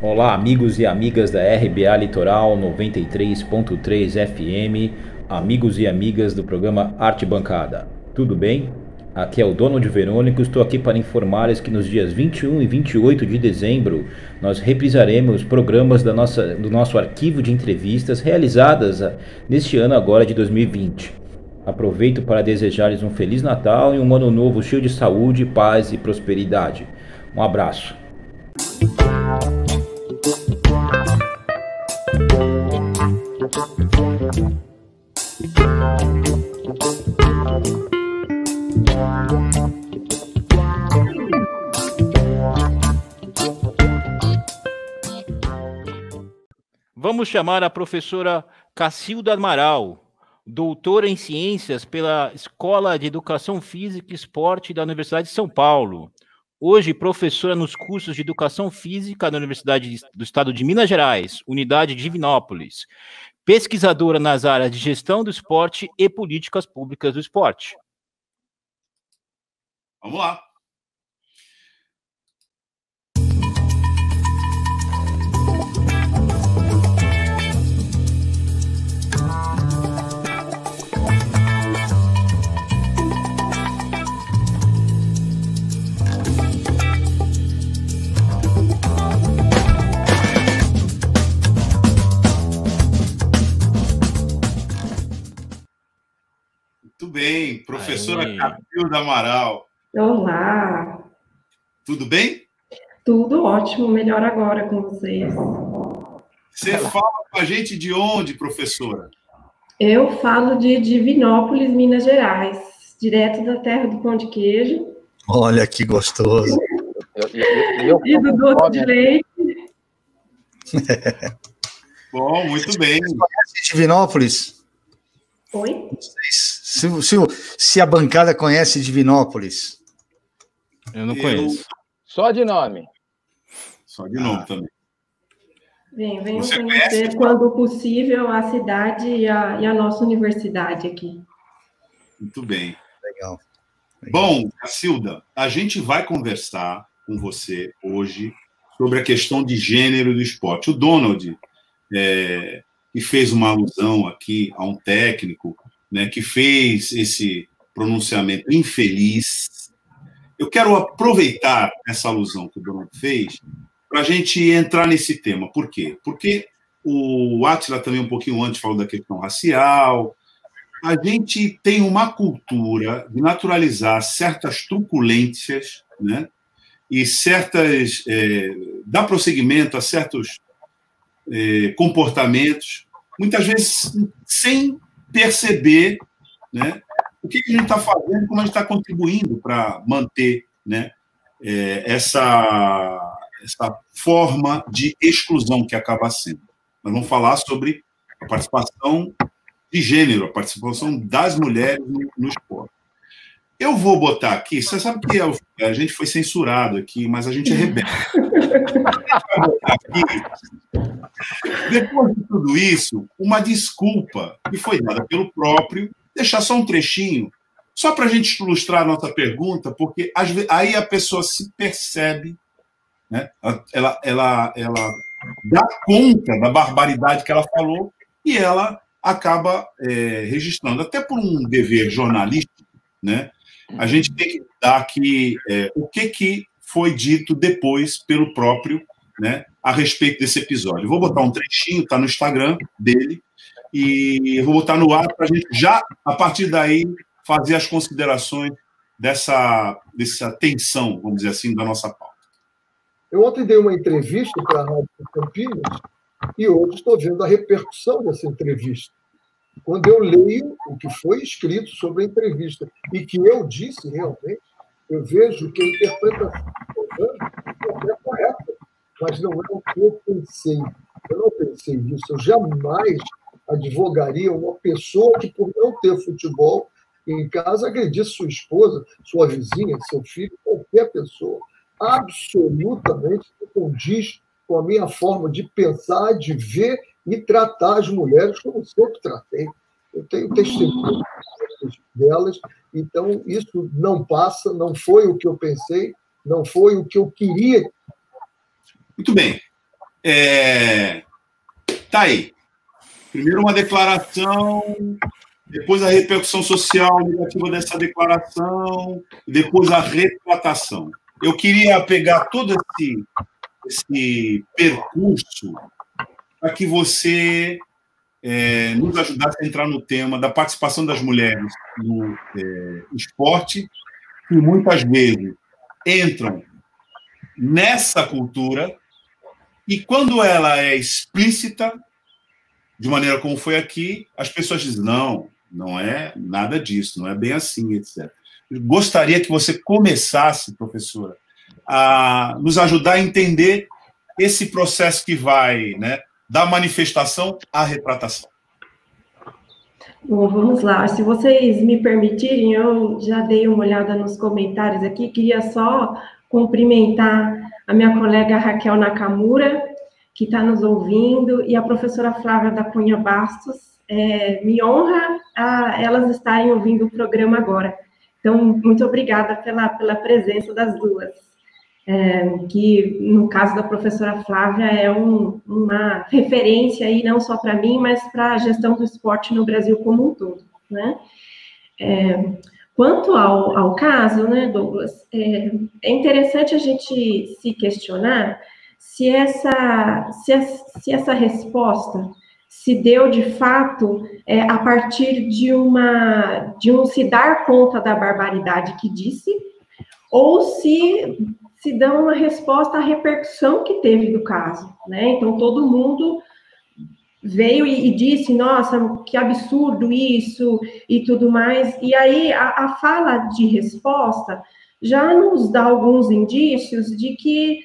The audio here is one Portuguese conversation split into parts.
Olá, amigos e amigas da RBA Litoral 93.3 FM, amigos e amigas do programa Arte Bancada. Tudo bem? Aqui é o Donald Verônico, estou aqui para informar-lhes que nos dias 21 e 28 de dezembro nós reprisaremos programas do nosso arquivo de entrevistas realizadas neste ano agora de 2020. Aproveito para desejar-lhes um Feliz Natal e um ano novo cheio de saúde, paz e prosperidade. Um abraço. Vamos chamar a professora Cacilda Amaral, doutora em Ciências pela Escola de Educação Física e Esporte da Universidade de São Paulo. Hoje, professora nos cursos de Educação Física da Universidade do Estado de Minas Gerais, Unidade de Divinópolis. Pesquisadora nas áreas de Gestão do Esporte e Políticas Públicas do Esporte. Vamos lá. Muito bem, professora Cacilda Amaral. Olá. Tudo bem? Tudo ótimo, melhor agora com vocês. Você fala com a gente de onde, professora? Eu falo de Divinópolis, Minas Gerais, direto da terra do pão de queijo. Olha que gostoso. E do doce de leite. Bom, muito bem. Você conhece Divinópolis? Oi? Se a bancada conhece Divinópolis. Eu não conheço. Só de nome. Só de nome também. Venham conhecer, quando possível, a cidade e a nossa universidade aqui. Muito bem. Legal. Bom, Cacilda, a gente vai conversar com você hoje sobre a questão de gênero do esporte. O Donald, que fez uma alusão aqui a um técnico, né, que fez esse pronunciamento infeliz. Eu quero aproveitar essa alusão que o Donald fez para a gente entrar nesse tema. Por quê? Porque o Átila também um pouquinho antes falou da questão racial. A gente tem uma cultura de naturalizar certas truculências, né, e certas... dar prosseguimento a certos comportamentos, muitas vezes sem perceber, né, o que a gente está fazendo, como a gente está contribuindo para manter, né, essa forma de exclusão que acaba sendo. Nós vamos falar sobre a participação de gênero, a participação das mulheres no esporte. Eu vou botar aqui, você sabe que a gente foi censurado aqui, mas a gente é rebelde. Depois de tudo isso, uma desculpa que foi dada pelo próprio, deixar só um trechinho, só para a gente ilustrar a nossa pergunta, porque aí a pessoa se percebe, né? Ela dá conta da barbaridade que ela falou e ela acaba registrando, até por um dever jornalístico, né? A gente tem que dar aqui o que foi dito depois pelo próprio, né, a respeito desse episódio. Eu vou botar um trechinho, está no Instagram dele, e eu vou botar no ar para a gente já, a partir daí, fazer as considerações dessa tensão, vamos dizer assim, da nossa pauta. Eu ontem dei uma entrevista para a Rádio Campinas e hoje estou vendo a repercussão dessa entrevista. Quando eu leio o que foi escrito sobre a entrevista e que eu disse realmente, eu vejo que a interpretação é correta, mas não é o que eu pensei. Eu não pensei nisso. Eu jamais advogaria uma pessoa que, por não ter futebol em casa, agredisse sua esposa, sua vizinha, seu filho, qualquer pessoa. Absolutamente não condiz com a minha forma de pensar, de ver e tratar as mulheres como sempre tratei. Eu tenho testemunhos delas, então isso não passa, não foi o que eu pensei, não foi o que eu queria. Muito bem. Tá aí. Primeiro uma declaração, depois a repercussão social negativa dessa declaração, depois a retratação. Eu queria pegar todo esse percurso para que você nos ajudasse a entrar no tema da participação das mulheres no esporte, que muitas vezes entram nessa cultura e, quando ela é explícita, de maneira como foi aqui, as pessoas dizem, não é nada disso, não é bem assim, etc. Eu gostaria que você começasse, professora, a nos ajudar a entender esse processo que vai, né, da manifestação à retratação. Bom, vamos lá. Se vocês me permitirem, eu já dei uma olhada nos comentários aqui, queria só cumprimentar a minha colega Raquel Nakamura, que está nos ouvindo, e a professora Flávia da Cunha Bastos. Me honra elas estarem ouvindo o programa agora. Então, muito obrigada pela presença das duas, que, no caso da professora Flávia, é uma referência aí, não só para mim, mas para a gestão do esporte no Brasil como um todo, né? Quanto ao caso, né, Douglas, é interessante a gente se questionar se essa resposta se deu, de fato, a partir de um se dar conta da barbaridade que disse, ou se dá uma resposta à repercussão que teve do caso, né? Então, todo mundo veio e disse, nossa, que absurdo isso, e tudo mais, e aí a fala de resposta já nos dá alguns indícios de que,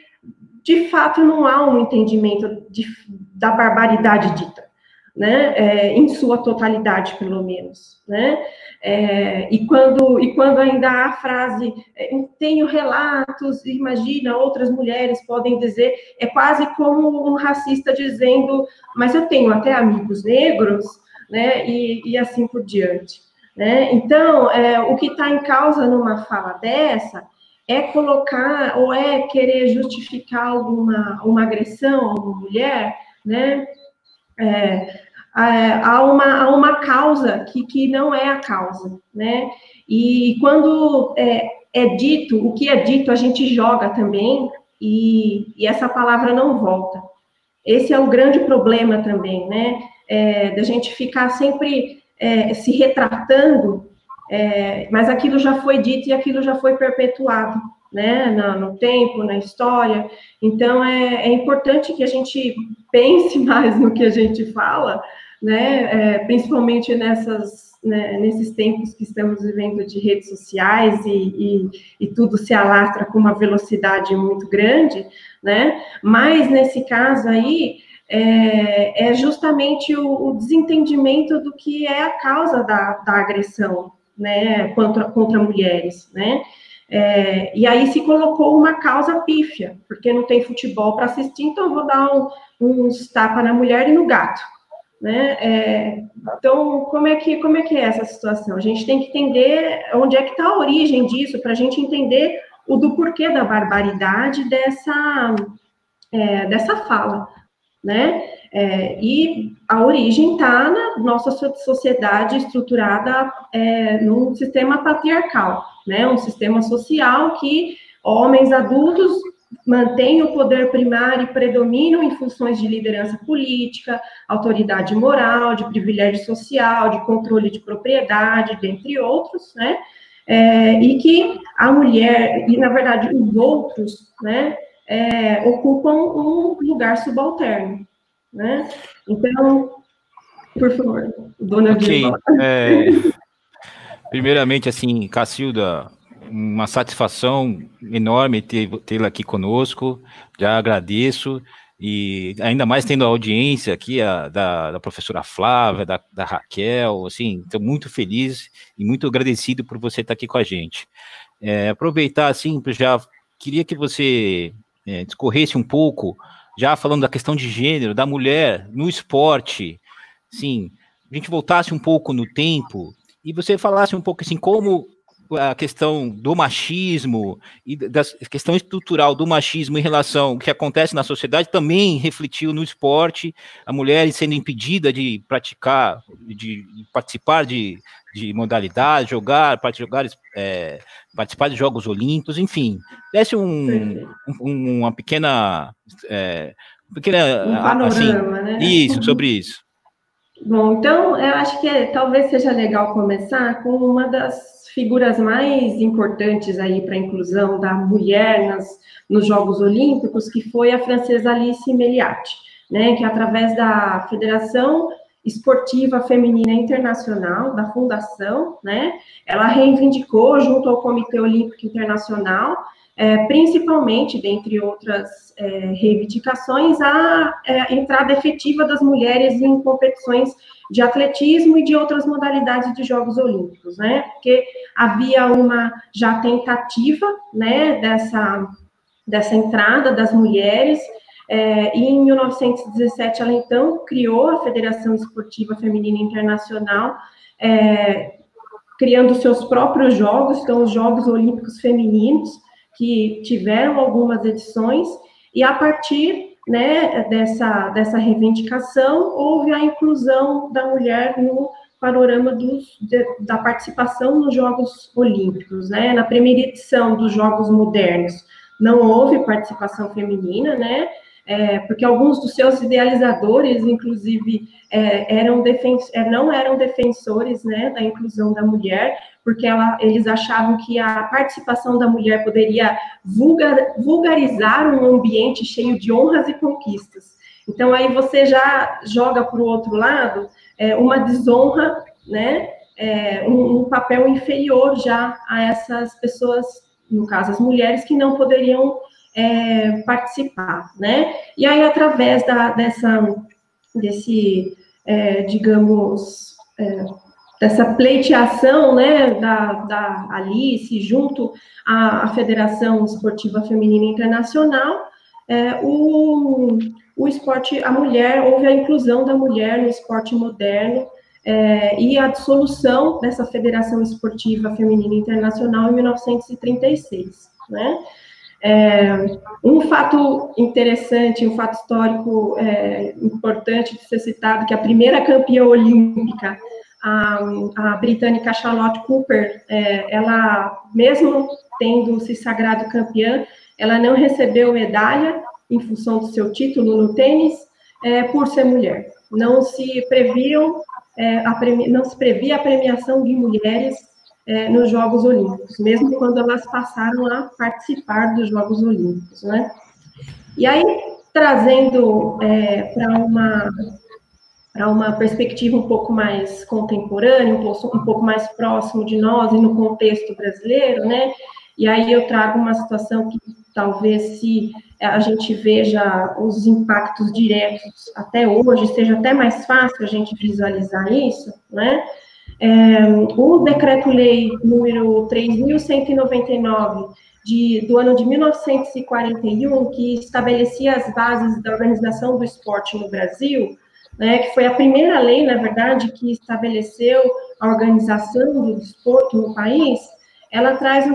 de fato, não há um entendimento da barbaridade dita, né, em sua totalidade, pelo menos, né, e quando ainda há a frase, tenho relatos, imagina, outras mulheres podem dizer, é quase como um racista dizendo, mas eu tenho até amigos negros, né, e assim por diante, né, então, o que está em causa numa fala dessa é colocar, ou é querer justificar uma agressão a uma mulher, né, há uma causa que não é a causa, né? E quando é dito, o que é dito a gente joga também, e essa palavra não volta. Esse é o grande problema também, né? Da gente ficar sempre se retratando, mas aquilo já foi dito e aquilo já foi perpetuado, né, no tempo, na história. Então, é importante que a gente pense mais no que a gente fala, né, principalmente nesses tempos que estamos vivendo de redes sociais e tudo se alastra com uma velocidade muito grande, né, mas nesse caso aí, é justamente o desentendimento do que é a causa da agressão, né, contra mulheres, né, e aí se colocou uma causa pífia, porque não tem futebol para assistir, então eu vou dar uns tapas na mulher e no gato, né, então como é que é essa situação? A gente tem que entender onde é que está a origem disso, para a gente entender o do porquê da barbaridade dessa fala, né, e a origem está na nossa sociedade estruturada num sistema patriarcal, né, um sistema social que homens adultos mantêm o poder primário e predominam em funções de liderança política, autoridade moral, de privilégio social, de controle de propriedade, dentre outros, né, e que a mulher, e na verdade os outros, né, ocupam um lugar subalterno, né? Então, por favor, dona Vilma. Primeiramente, assim, Cacilda, uma satisfação enorme tê-la aqui conosco, já agradeço, e ainda mais tendo a audiência aqui da professora Flávia, da Raquel, assim, estou muito feliz e muito agradecido por você estar aqui com a gente. Aproveitar, assim, já queria que você discorresse um pouco já falando da questão de gênero, da mulher no esporte, sim, a gente voltasse um pouco no tempo e você falasse um pouco assim, como a questão do machismo e da questão estrutural do machismo em relação ao que acontece na sociedade também refletiu no esporte, a mulher sendo impedida de praticar, de participar de modalidade, participar de Jogos Olímpicos, enfim, desse uma pequena... um panorama, assim, né? Isso, sobre isso. Bom, então, eu acho que talvez seja legal começar com uma das figuras mais importantes aí para a inclusão da mulher nos Jogos Olímpicos, que foi a francesa Alice Meliatti, né, que através da Federação Esportiva Feminina Internacional, da Fundação, né, ela reivindicou, junto ao Comitê Olímpico Internacional, principalmente, dentre outras reivindicações, a entrada efetiva das mulheres em competições de atletismo e de outras modalidades de Jogos Olímpicos, né? Porque havia uma já tentativa, né, dessa entrada das mulheres, e em 1917 ela então criou a Federação Esportiva Feminina Internacional, criando seus próprios jogos, então os Jogos Olímpicos Femininos, que tiveram algumas edições, e a partir, né, dessa reivindicação, houve a inclusão da mulher no panorama da participação nos Jogos Olímpicos, né? Na primeira edição dos Jogos Modernos, não houve participação feminina, né? Porque alguns dos seus idealizadores, inclusive, não eram defensores, né, da inclusão da mulher, porque eles achavam que a participação da mulher poderia vulgarizar um ambiente cheio de honras e conquistas. Então, aí você já joga para o outro lado uma desonra, né, um papel inferior já a essas pessoas, no caso, as mulheres, que não poderiam participar, né? E aí, através dessa pleiteação, né, da Alice, junto à Federação Esportiva Feminina Internacional, o esporte, houve a inclusão da mulher no esporte moderno, e a dissolução dessa Federação Esportiva Feminina Internacional em 1936, né? Um fato interessante, um fato histórico importante de ser citado, que a primeira campeã olímpica, a britânica Charlotte Cooper, ela, mesmo tendo se sagrado campeã, ela não recebeu medalha em função do seu título no tênis, por ser mulher. Não se previa a premiação de mulheres nos Jogos Olímpicos, mesmo quando elas passaram a participar dos Jogos Olímpicos, né? E aí, trazendo para uma perspectiva um pouco mais contemporânea, um pouco mais próximo de nós e no contexto brasileiro, né? E aí eu trago uma situação que talvez, se a gente veja os impactos diretos até hoje, seja até mais fácil a gente visualizar isso, né? O Decreto-Lei número 3.199, do ano de 1941, que estabelecia as bases da organização do esporte no Brasil, né, que foi a primeira lei, na verdade, que estabeleceu a organização do desporto no país, ela trazia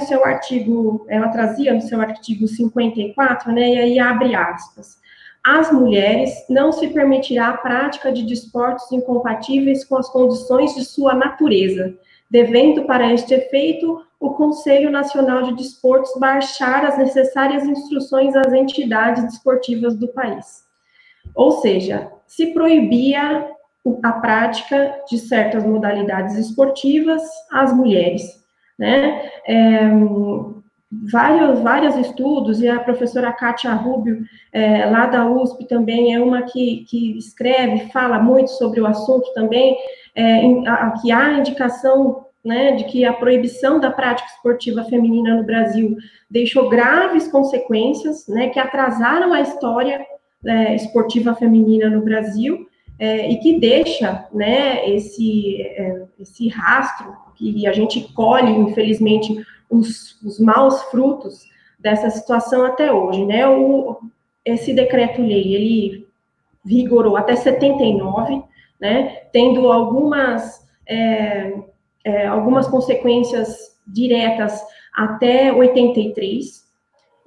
no seu artigo 54, né, e aí abre aspas: às mulheres não se permitirá a prática de desportos incompatíveis com as condições de sua natureza, devendo para este efeito o Conselho Nacional de Desportos baixar as necessárias instruções às entidades desportivas do país. Ou seja, se proibia a prática de certas modalidades esportivas às mulheres, né? Vários estudos, e a professora Kátia Rubio, lá da USP, também é uma que escreve, fala muito sobre o assunto também, que há indicação, né, de que a proibição da prática esportiva feminina no Brasil deixou graves consequências, né, que atrasaram a história esportiva feminina no Brasil, e que deixa, né, esse rastro, que a gente colhe, infelizmente, os maus frutos dessa situação até hoje, né? esse decreto-lei, ele vigorou até 79, né, tendo algumas consequências diretas até 83.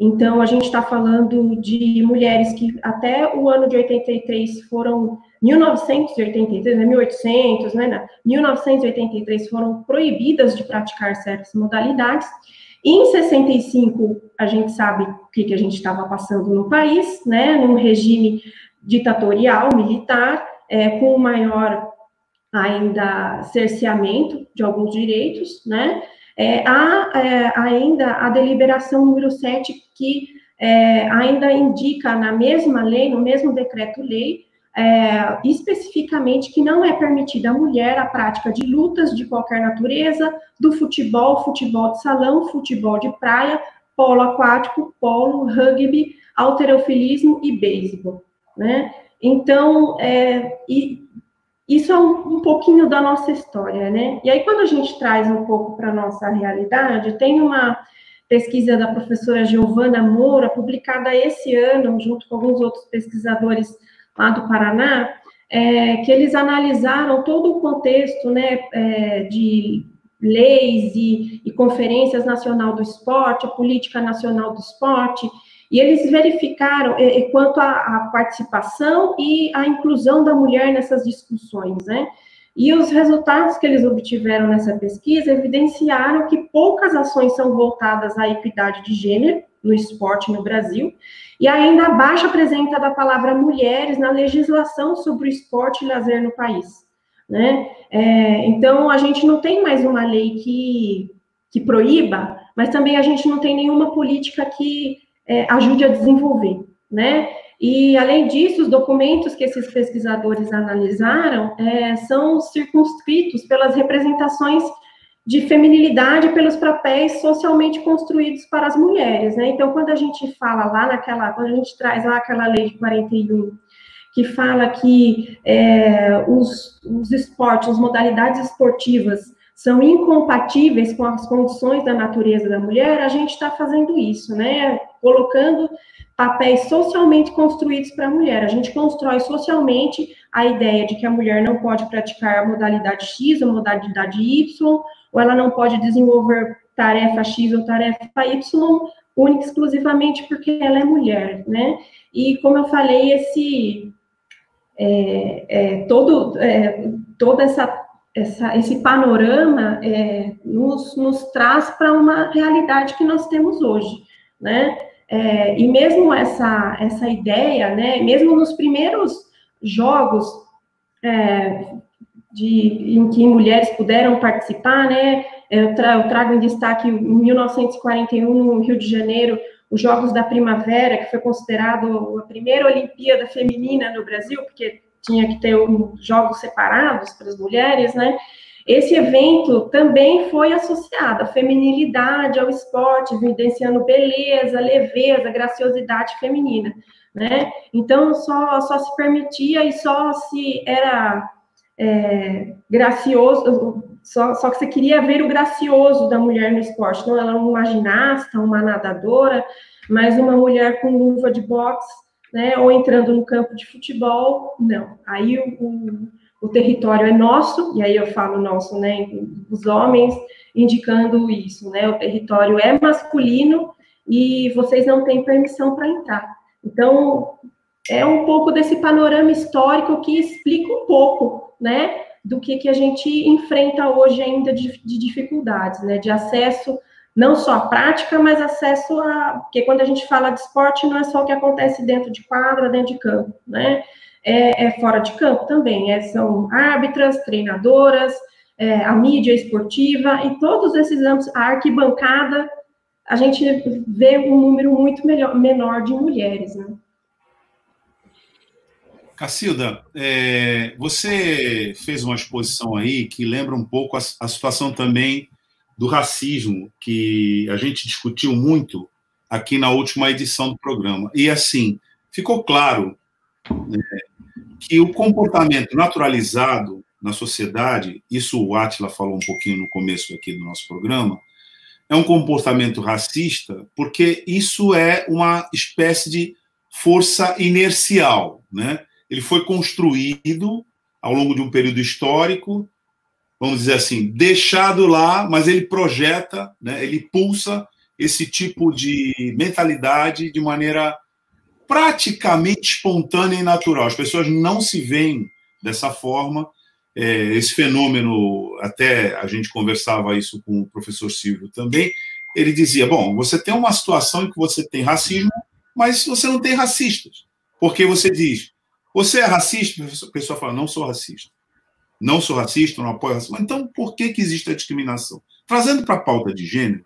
Então, a gente está falando de mulheres que até o ano de 83 foram 1983, né, 1800, né, 1983 foram proibidas de praticar certas modalidades. E em 65, a gente sabe o que a gente estava passando no país, né, num regime ditatorial, militar, com maior ainda cerceamento de alguns direitos, né? Há ainda a deliberação número 7, que ainda indica na mesma lei, no mesmo decreto-lei, especificamente que não é permitida à mulher a prática de lutas de qualquer natureza, do futebol, futebol de salão, futebol de praia, polo aquático, polo, rugby, halterofilismo e beisebol, né? Então, isso é um pouquinho da nossa história, né? E aí, quando a gente traz um pouco para a nossa realidade, tem uma pesquisa da professora Giovana Moura, publicada esse ano, junto com alguns outros pesquisadores lá do Paraná, que eles analisaram todo o contexto, né, de leis e conferências nacional do esporte, a política nacional do esporte, e eles verificaram quanto à participação e à inclusão da mulher nessas discussões, né? E os resultados que eles obtiveram nessa pesquisa evidenciaram que poucas ações são voltadas à equidade de gênero no esporte no Brasil, e ainda a baixa presença da palavra mulheres na legislação sobre o esporte e lazer no país, né? Então, a gente não tem mais uma lei que proíba, mas também a gente não tem nenhuma política que ajude a desenvolver, né? E, além disso, os documentos que esses pesquisadores analisaram são circunscritos pelas representações de feminilidade, pelos papéis socialmente construídos para as mulheres, né? Então, quando a gente fala lá quando a gente traz lá aquela lei de 41, que fala que os esportes, as modalidades esportivas são incompatíveis com as condições da natureza da mulher, a gente está fazendo isso, né? Colocando papéis socialmente construídos para a mulher. A gente constrói socialmente a ideia de que a mulher não pode praticar a modalidade X ou modalidade Y, ou ela não pode desenvolver tarefa X ou tarefa Y, única e exclusivamente porque ela é mulher, né? E, como eu falei, esse panorama nos traz para uma realidade que nós temos hoje, né? E mesmo essa ideia, né, mesmo nos primeiros jogos em que mulheres puderam participar, né, eu trago em destaque em 1941, no Rio de Janeiro, os Jogos da Primavera, que foi considerado a primeira Olimpíada feminina no Brasil, porque tinha que ter jogos separados para as mulheres, né? Esse evento também foi associado à feminilidade, ao esporte, evidenciando beleza, leveza, graciosidade feminina, né? Então, só se permitia e só se era gracioso, só que você queria ver o gracioso da mulher no esporte, não ela era uma ginasta, uma nadadora, mas uma mulher com luva de boxe, né, ou entrando no campo de futebol, não. Aí o território é nosso, e aí eu falo nosso, né, os homens indicando isso, né, o território é masculino e vocês não têm permissão para entrar. Então, é um pouco desse panorama histórico que explica um pouco, né, do que a gente enfrenta hoje ainda de dificuldades, né, de acesso não só à prática, mas acesso porque quando a gente fala de esporte, não é só o que acontece dentro de quadra, dentro de campo, né? Fora de campo também, são árbitras, treinadoras, a mídia esportiva, e todos esses âmbitos, a arquibancada, a gente vê um número muito menor de mulheres, né? Cacilda, você fez uma exposição aí que lembra um pouco a situação também do racismo, que a gente discutiu muito aqui na última edição do programa. E, assim, ficou claro, né, que o comportamento naturalizado na sociedade, isso o Átila falou um pouquinho no começo aqui do nosso programa, é um comportamento racista, porque isso é uma espécie de força inercial, né? Ele foi construído ao longo de um período histórico, vamos dizer assim, deixado lá, mas ele projeta, né? Ele pulsa esse tipo de mentalidade de maneira praticamente espontânea e natural. As pessoas não se veem dessa forma. Esse fenômeno, até a gente conversava isso com o professor Silvio também, ele dizia, bom, você tem uma situação em que você tem racismo, mas você não tem racistas. Porque você diz, você é racista? A pessoa fala, não sou racista. Não sou racista, não apoio racismo. Então, por que existe a discriminação? Trazendo para a pauta de gênero,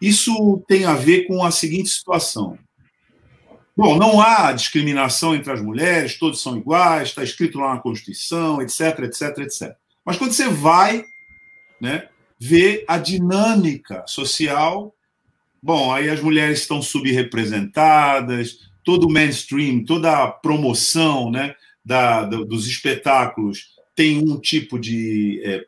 isso tem a ver com a seguinte situação. Bom, não há discriminação entre as mulheres, todos são iguais, está escrito lá na Constituição, etc, etc, etc. Mas quando você vai, né, ver a dinâmica social, bom, aí as mulheres estão subrepresentadas, todo o mainstream, toda a promoção, né, dos espetáculos tem um tipo de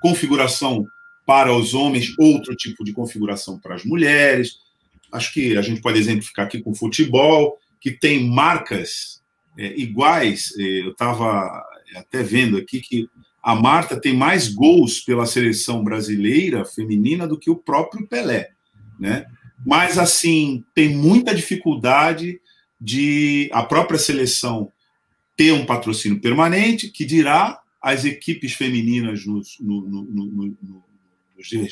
configuração para os homens, outro tipo de configuração para as mulheres. Acho que a gente pode exemplificar aqui com o futebol, que tem marcas iguais. Eu estava até vendo aqui que a Marta tem mais gols pela seleção brasileira feminina do que o próprio Pelé, né? Mas, assim, tem muita dificuldade de a própria seleção ter um patrocínio permanente, que dirá as equipes femininas nos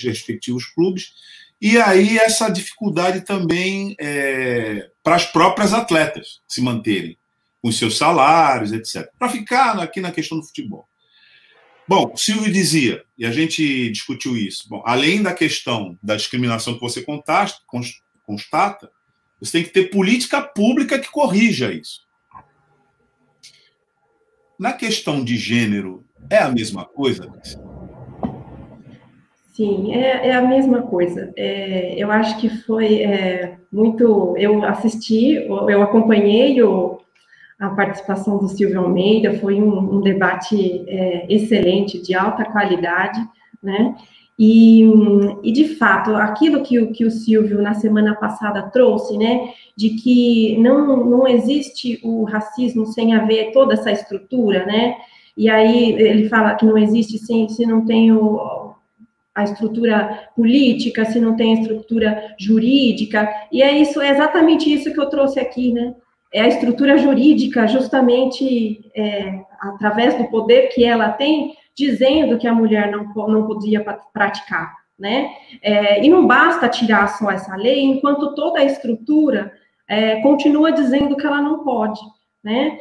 respectivos clubes. E aí essa dificuldade também para as próprias atletas se manterem com os seus salários, etc. Para ficar aqui na questão do futebol. Bom, Silvio dizia, e a gente discutiu isso, bom, além da questão da discriminação que você constata, você tem que ter política pública que corrija isso. Na questão de gênero, é a mesma coisa? Sim, é a mesma coisa. Eu acho que foi muito... Eu assisti, eu acompanhei a participação do Silvio Almeida, foi um debate excelente, de alta qualidade, né? E de fato, aquilo que o Silvio, na semana passada, trouxe, né, de que não existe o racismo sem haver toda essa estrutura, né? E aí ele fala que não existe se não tem a estrutura política, se não tem a estrutura jurídica, e é exatamente isso que eu trouxe aqui, né? É a estrutura jurídica, justamente através do poder que ela tem, dizendo que a mulher não podia praticar, né? E não basta tirar só essa lei, enquanto toda a estrutura continua dizendo que ela não pode, né?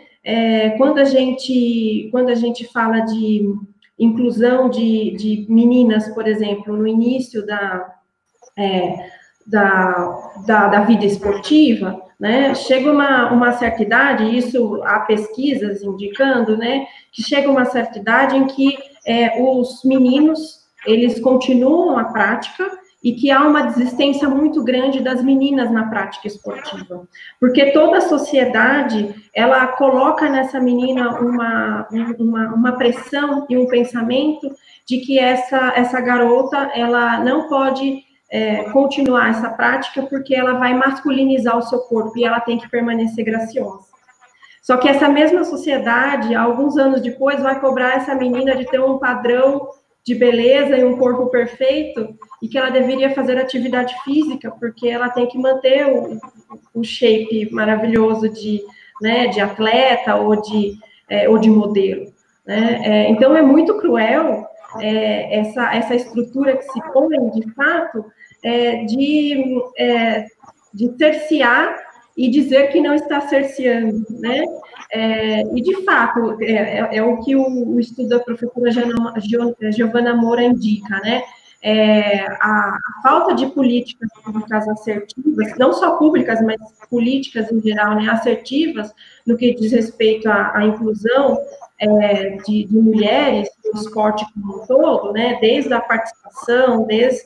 Quando a gente fala de inclusão de meninas, por exemplo, no início da vida esportiva, né, chega uma certa idade, isso há pesquisas indicando, né, que chega uma certa idade em que os meninos, eles continuam a prática e que há uma desistência muito grande das meninas na prática esportiva, porque toda a sociedade, ela coloca nessa menina uma pressão e um pensamento de que essa garota, ela não pode continuar essa prática porque ela vai masculinizar o seu corpo e ela tem que permanecer graciosa. Só que essa mesma sociedade, alguns anos depois, vai cobrar essa menina de ter um padrão de beleza e um corpo perfeito e que ela deveria fazer atividade física porque ela tem que manter o shape maravilhoso de atleta ou de modelo, né? Então, é muito cruel essa estrutura que se põe, de fato, de cercear e dizer que não está cerceando, né? E, de fato, é o que o estudo da professora Giovana Moura indica, né? A falta de políticas públicas assertivas, não só públicas, mas políticas em geral, né, assertivas, no que diz respeito à inclusão de mulheres no esporte como um todo, né, desde a participação, desde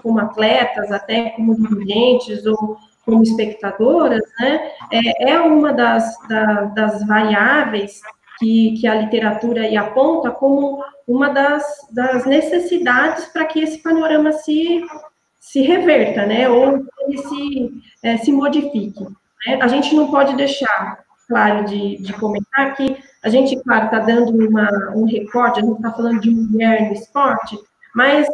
como atletas até como dirigentes ou como espectadoras, né, é uma das variáveis que a literatura aí aponta como uma das necessidades para que esse panorama se reverta, né, ou ele se modifique. né? A gente não pode deixar, claro, de comentar que a gente, claro, está dando um recorte, a gente está falando de mulher no esporte, mas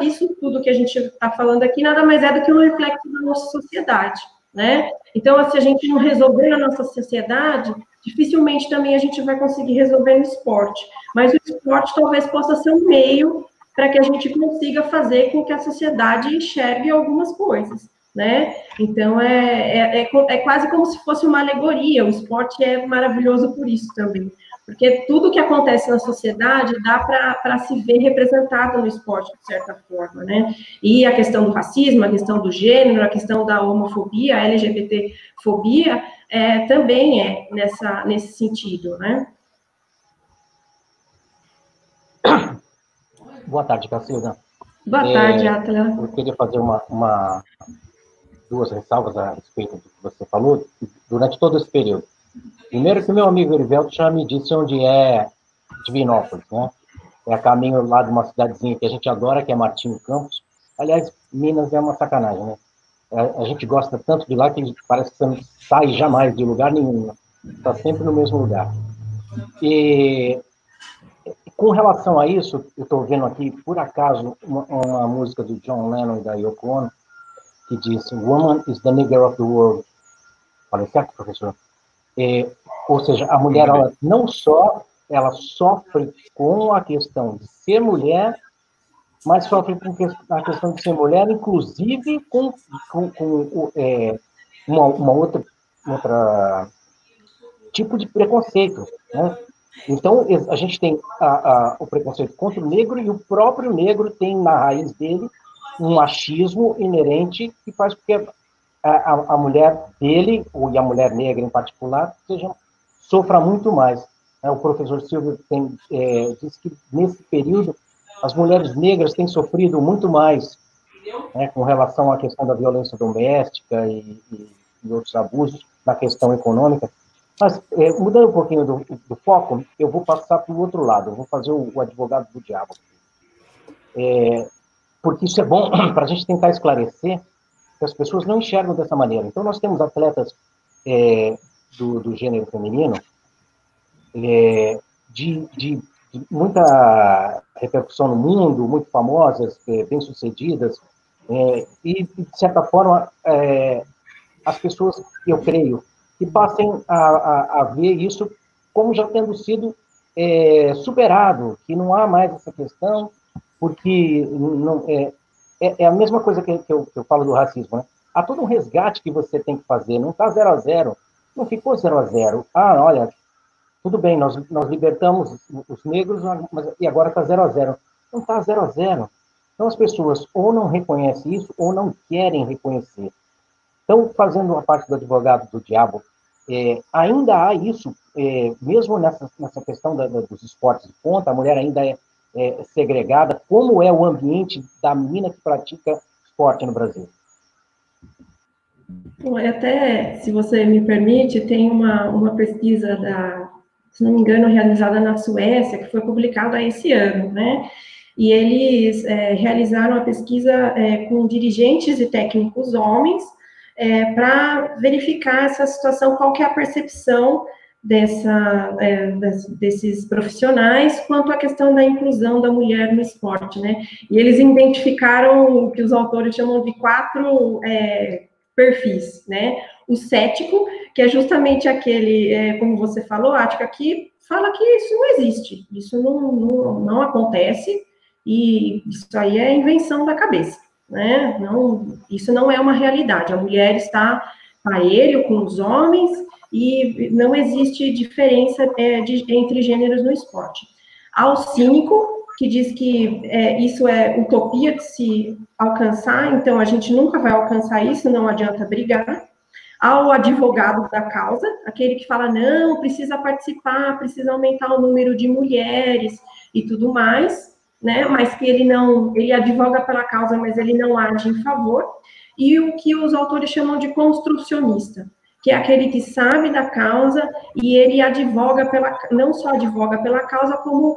isso tudo que a gente está falando aqui nada mais é do que um reflexo da nossa sociedade, né? Então, se a gente não resolver na nossa sociedade, dificilmente também a gente vai conseguir resolver no esporte. Mas o esporte talvez possa ser um meio para que a gente consiga fazer com que a sociedade enxergue algumas coisas, né? Então, é quase como se fosse uma alegoria. O esporte é maravilhoso por isso também. Porque tudo que acontece na sociedade dá para se ver representado no esporte, de certa forma, né? E a questão do racismo, a questão do gênero, a questão da homofobia, a LGBTfobia, também é nesse sentido, né? Boa tarde, Cacilda. Boa tarde, Atila. Eu queria fazer duas ressalvas a respeito do que você falou durante todo esse período. Primeiro que o meu amigo Erivelto já me disse onde é Divinópolis, né? É a caminho lá de uma cidadezinha que a gente adora, que é Martinho Campos. Aliás, Minas é uma sacanagem, né? A gente gosta tanto de lá que parece que você não sai jamais de lugar nenhum. Está sempre no mesmo lugar. E com relação a isso, eu estou vendo aqui, por acaso, uma música do John Lennon e da Yoko Ono, que diz, "Woman is the nigger of the world." Falei certo, professor? Ou seja, a mulher, ela sofre com a questão de ser mulher, mas sofre com a questão de ser mulher, inclusive com uma outra tipo de preconceito, né? Então, a gente tem o preconceito contra o negro, e o próprio negro tem na raiz dele um machismo inerente que faz com que a mulher dele, e a mulher negra em particular, sofra muito mais. O professor Silvio disse que, nesse período, as mulheres negras têm sofrido muito mais, né, com relação à questão da violência doméstica e outros abusos, na questão econômica. Mas, mudando um pouquinho do foco, eu vou passar para o outro lado, eu vou fazer o advogado do diabo. Porque isso é bom para a gente tentar esclarecer que as pessoas não enxergam dessa maneira. Então, nós temos atletas do gênero feminino de muita repercussão no mundo, muito famosas, bem-sucedidas, e, de certa forma, as pessoas, eu creio, que passem a ver isso como já tendo sido superado, que não há mais essa questão, porque não, é a mesma coisa que eu falo do racismo, né? Há todo um resgate que você tem que fazer, não está 0-0, não ficou 0-0. Olha, tudo bem, nós libertamos os negros, e agora está 0-0. Não está 0-0. Então as pessoas ou não reconhecem isso, ou não querem reconhecer. Então, fazendo a parte do advogado do diabo, ainda há isso, mesmo nessa questão dos esportes de ponta, a mulher ainda é segregada. Como é o ambiente da menina que pratica esporte no Brasil? Bom, até, se você me permite, tem uma pesquisa, se não me engano, realizada na Suécia, que foi publicada esse ano, né? E eles realizaram a pesquisa com dirigentes e técnicos homens, para verificar essa situação, qual que é a percepção desses profissionais quanto à questão da inclusão da mulher no esporte, né? E eles identificaram o que os autores chamam de 4 perfis, né? O cético, que é justamente aquele, como você falou, Ática, que fala que isso não existe, isso não acontece, e isso aí é invenção da cabeça, né? Isso não é uma realidade. A mulher está parelho com os homens e não existe diferença entre gêneros no esporte. Ao cínico, que diz que isso é utopia de se alcançar, então a gente nunca vai alcançar isso, não adianta brigar. Ao advogado da causa, aquele que fala, não, precisa participar, precisa aumentar o número de mulheres e tudo mais, né? Mas que ele advoga pela causa, mas ele não age em favor. E o que os autores chamam de construcionista, que é aquele que sabe da causa e ele advoga não só advoga pela causa, como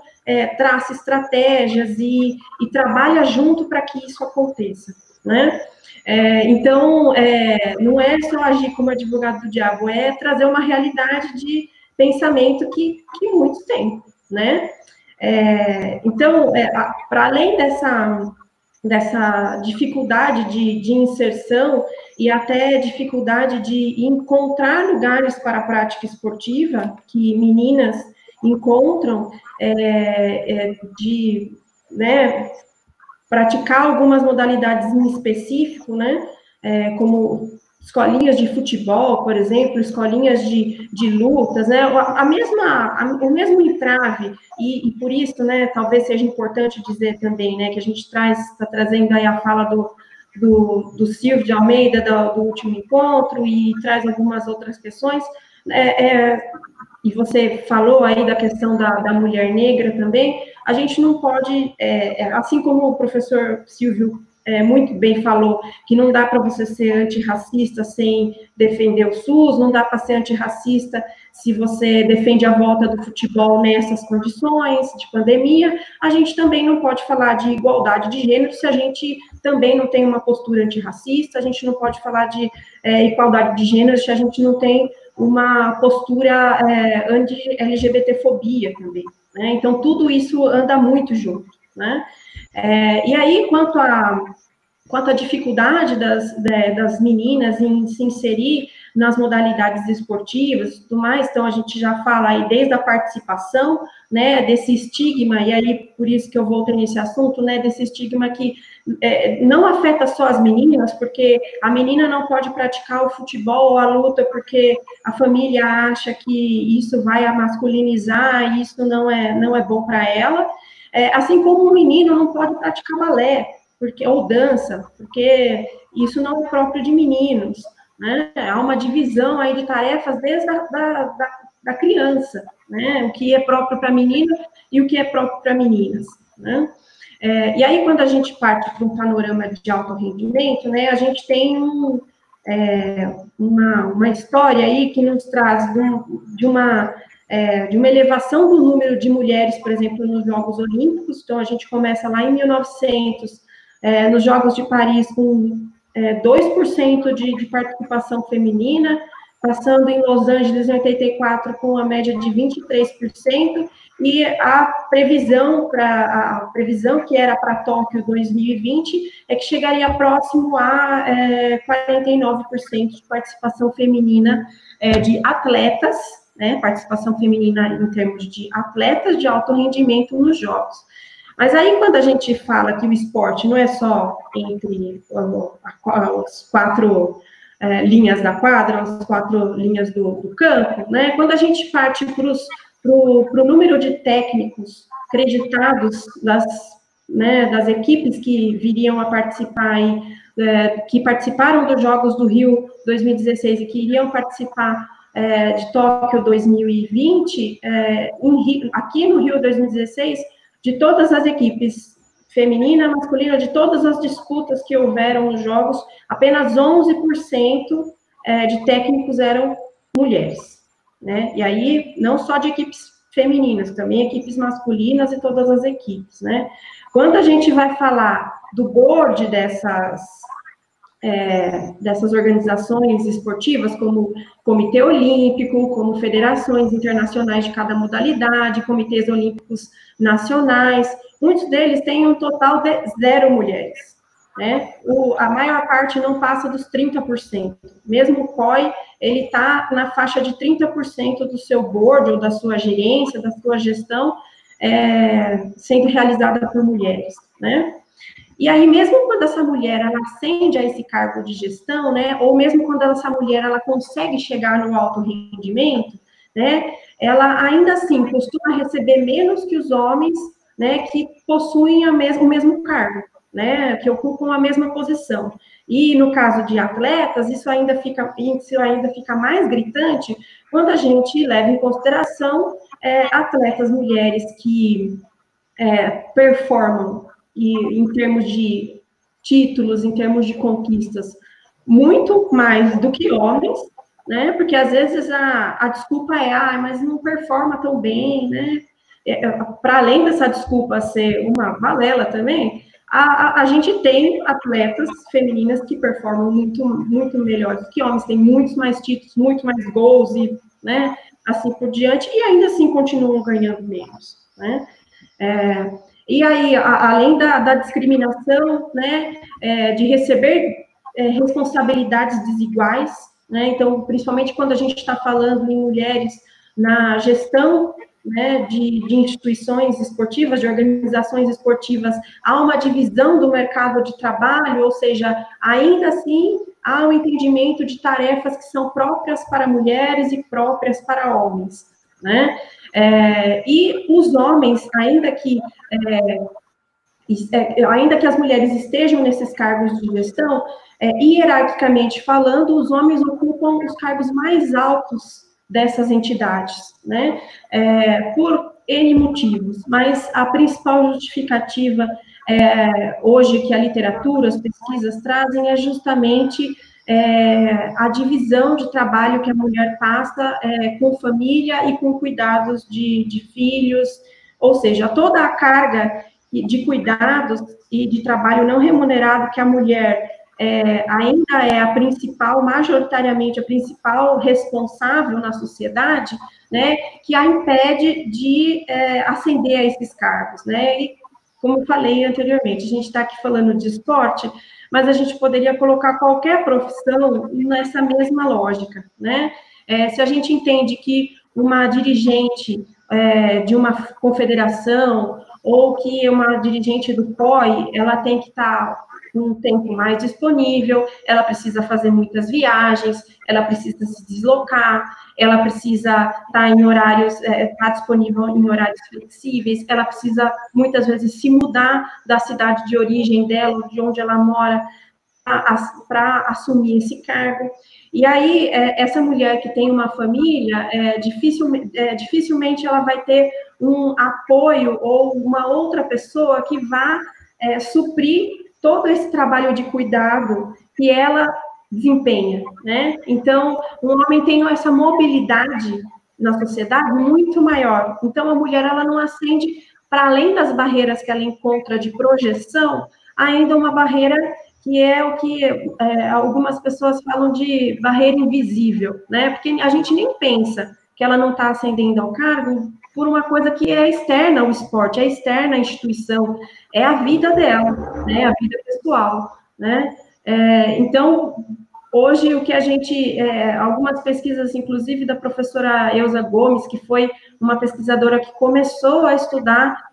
traça estratégias e trabalha junto para que isso aconteça, né? Então, não é só agir como advogado do diabo, é trazer uma realidade de pensamento que muitos têm, né? Então, para além dessa dificuldade de inserção e até dificuldade de encontrar lugares para a prática esportiva, que meninas encontram, né, praticar algumas modalidades em específico, né, como escolinhas de futebol, por exemplo, escolinhas de lutas, né, o mesmo entrave, e por isso, né, talvez seja importante dizer também, né, que a gente está trazendo aí a fala do Silvio de Almeida, do último encontro, e traz algumas outras questões, e você falou aí da questão da mulher negra também, a gente não pode, assim como o professor Silvio muito bem falou, que não dá para você ser antirracista sem defender o SUS, não dá para ser antirracista se você defende a volta do futebol nessas condições de pandemia, a gente também não pode falar de igualdade de gênero se a gente também não tem uma postura antirracista, a gente não pode falar de igualdade de gênero se a gente não tem uma postura anti-LGBTfobia também, né? Então, tudo isso anda muito junto, né? E aí, quanto à dificuldade das meninas em se inserir nas modalidades esportivas e tudo mais, então a gente já fala aí desde a participação, né, desse estigma, e aí por isso que eu volto nesse assunto, né, desse estigma que não afeta só as meninas, porque a menina não pode praticar o futebol ou a luta porque a família acha que isso vai a masculinizar, e isso não é bom para ela, assim como o menino não pode praticar balé, ou dança, porque isso não é próprio de meninos, né? Há uma divisão aí de tarefas desde da criança, né? O que é próprio para menino e o que é próprio para meninas, né? E aí, quando a gente parte para um panorama de alto rendimento, né, a gente tem uma história aí que nos traz de uma elevação do número de mulheres, por exemplo, nos Jogos Olímpicos. Então, a gente começa lá em 1900, nos Jogos de Paris, com 2% de participação feminina, passando em Los Angeles, em 84, com a média de 23%, e a previsão que era para Tóquio 2020 é que chegaria próximo a 49% de participação feminina de atletas, né, participação feminina em termos de atletas de alto rendimento nos Jogos. Mas aí, quando a gente fala que o esporte não é só entre as 4 linhas da quadra, as 4 linhas do campo, né? Quando a gente parte para o número de técnicos creditados das equipes que viriam a participar, que participaram dos Jogos do Rio 2016 e que iriam participar de Tóquio 2020, aqui no Rio 2016, de todas as equipes, feminina, masculina, de todas as disputas que houveram nos Jogos, apenas 11% de técnicos eram mulheres, né? E aí, não só de equipes femininas, também equipes masculinas e todas as equipes, né? Quando a gente vai falar do board dessas organizações esportivas, como Comitê Olímpico, como federações internacionais de cada modalidade, comitês olímpicos nacionais, muitos deles têm um total de 0 mulheres, né? A maior parte não passa dos 30%. Mesmo o COI, ele está na faixa de 30% do seu board, ou da sua gerência, da sua gestão, sendo realizada por mulheres, né? E aí, mesmo quando essa mulher, ela ascende a esse cargo de gestão, né, ou mesmo quando essa mulher, ela consegue chegar no alto rendimento, né, ela ainda assim costuma receber menos que os homens, né, que possuem o mesmo cargo, né, que ocupam a mesma posição. E no caso de atletas, isso ainda fica mais gritante quando a gente leva em consideração atletas mulheres que performam e em termos de títulos, em termos de conquistas, muito mais do que homens, né? Porque às vezes a desculpa mas não performa tão bem, né? Para além dessa desculpa ser uma balela também, a gente tem atletas femininas que performam muito melhores que homens, tem muitos mais títulos, muito mais gols e, né, assim por diante, e ainda assim continuam ganhando menos, né? E aí, além da discriminação, né, de receber responsabilidades desiguais, né, então, principalmente quando a gente está falando em mulheres na gestão, né, de instituições esportivas, de organizações esportivas, há uma divisão do mercado de trabalho, ou seja, ainda assim, há um entendimento de tarefas que são próprias para mulheres e próprias para homens, né? E os homens, ainda que as mulheres estejam nesses cargos de gestão, hierarquicamente falando, os homens ocupam os cargos mais altos dessas entidades, né? Por N motivos, mas a principal justificativa hoje que a literatura, as pesquisas trazem é justamente a divisão de trabalho que a mulher passa com família e com cuidados de filhos, ou seja, toda a carga de cuidados e de trabalho não remunerado que a mulher ainda é a principal, majoritariamente a principal responsável na sociedade, né, que a impede de ascender a esses cargos, né, e como eu falei anteriormente, a gente está aqui falando de esporte, mas a gente poderia colocar qualquer profissão nessa mesma lógica, né, se a gente entende que uma dirigente de uma confederação, ou que uma dirigente do COI, ela tem que estar um tempo mais disponível, ela precisa fazer muitas viagens, ela precisa se deslocar, ela precisa estar em horários, estar disponível em horários flexíveis, ela precisa, muitas vezes, se mudar da cidade de origem dela, de onde ela mora, para assumir esse cargo. E aí, essa mulher que tem uma família, dificilmente ela vai ter um apoio ou uma outra pessoa que vá suprir todo esse trabalho de cuidado que ela desempenha, né? Então, o homem tem essa mobilidade na sociedade muito maior. Então, a mulher, ela não ascende, para além das barreiras que ela encontra de projeção, ainda uma barreira que é o que algumas pessoas falam de barreira invisível, né? Porque a gente nem pensa que ela não está ascendendo ao cargo por uma coisa que é externa ao esporte, é externa à instituição, é a vida dela, né? A vida pessoal, né? Então, hoje, o que a gente, algumas pesquisas, inclusive da professora Elza Gomes, que foi uma pesquisadora que começou a estudar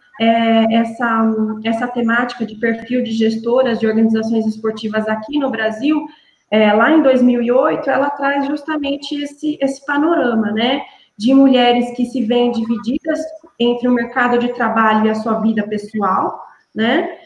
essa temática de perfil de gestoras de organizações esportivas aqui no Brasil, lá em 2008, ela traz justamente esse panorama, né, de mulheres que se veem divididas entre o mercado de trabalho e a sua vida pessoal, né,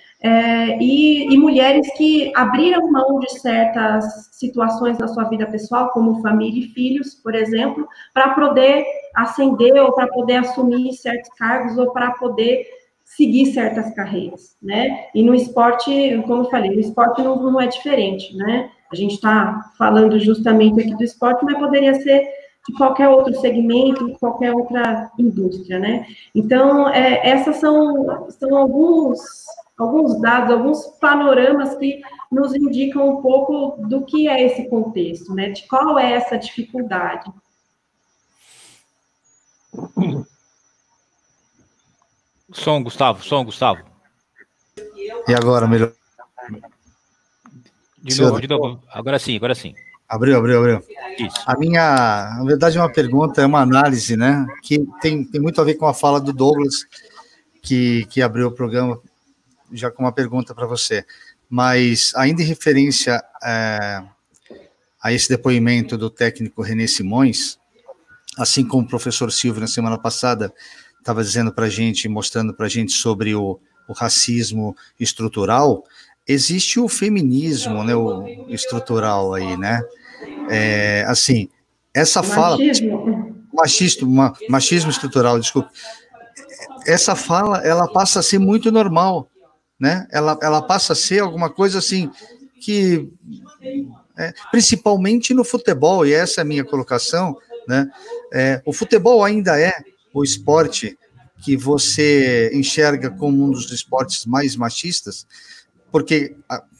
e mulheres que abriram mão de certas situações na sua vida pessoal, como família e filhos, por exemplo, para poder ascender ou para poder assumir certos cargos ou para poder seguir certas carreiras, né? E no esporte, como eu falei, no esporte não é diferente, né? A gente está falando justamente aqui do esporte, mas poderia ser de qualquer outro segmento, qualquer outra indústria, né? Então, essas são alguns dados, alguns panoramas que nos indicam um pouco do que é esse contexto, né? De qual é essa dificuldade. Som, Gustavo. E agora, melhor? De novo. Agora sim. Abriu. Isso. Na verdade, é uma pergunta, é uma análise, né? Que tem muito a ver com a fala do Douglas, que abriu o programa já com uma pergunta para você. Mas, ainda em referência a esse depoimento do técnico René Simões, assim como o professor Silvio, na semana passada, estava dizendo para a gente, mostrando para a gente sobre o racismo estrutural, existe o feminismo, né, o estrutural aí, né? Assim, essa fala... Machismo estrutural, desculpa. Essa fala, ela passa a ser muito normal, né? Ela passa a ser alguma coisa assim, que... principalmente no futebol, e essa é a minha colocação, né? O futebol ainda é o esporte que você enxerga como um dos esportes mais machistas, porque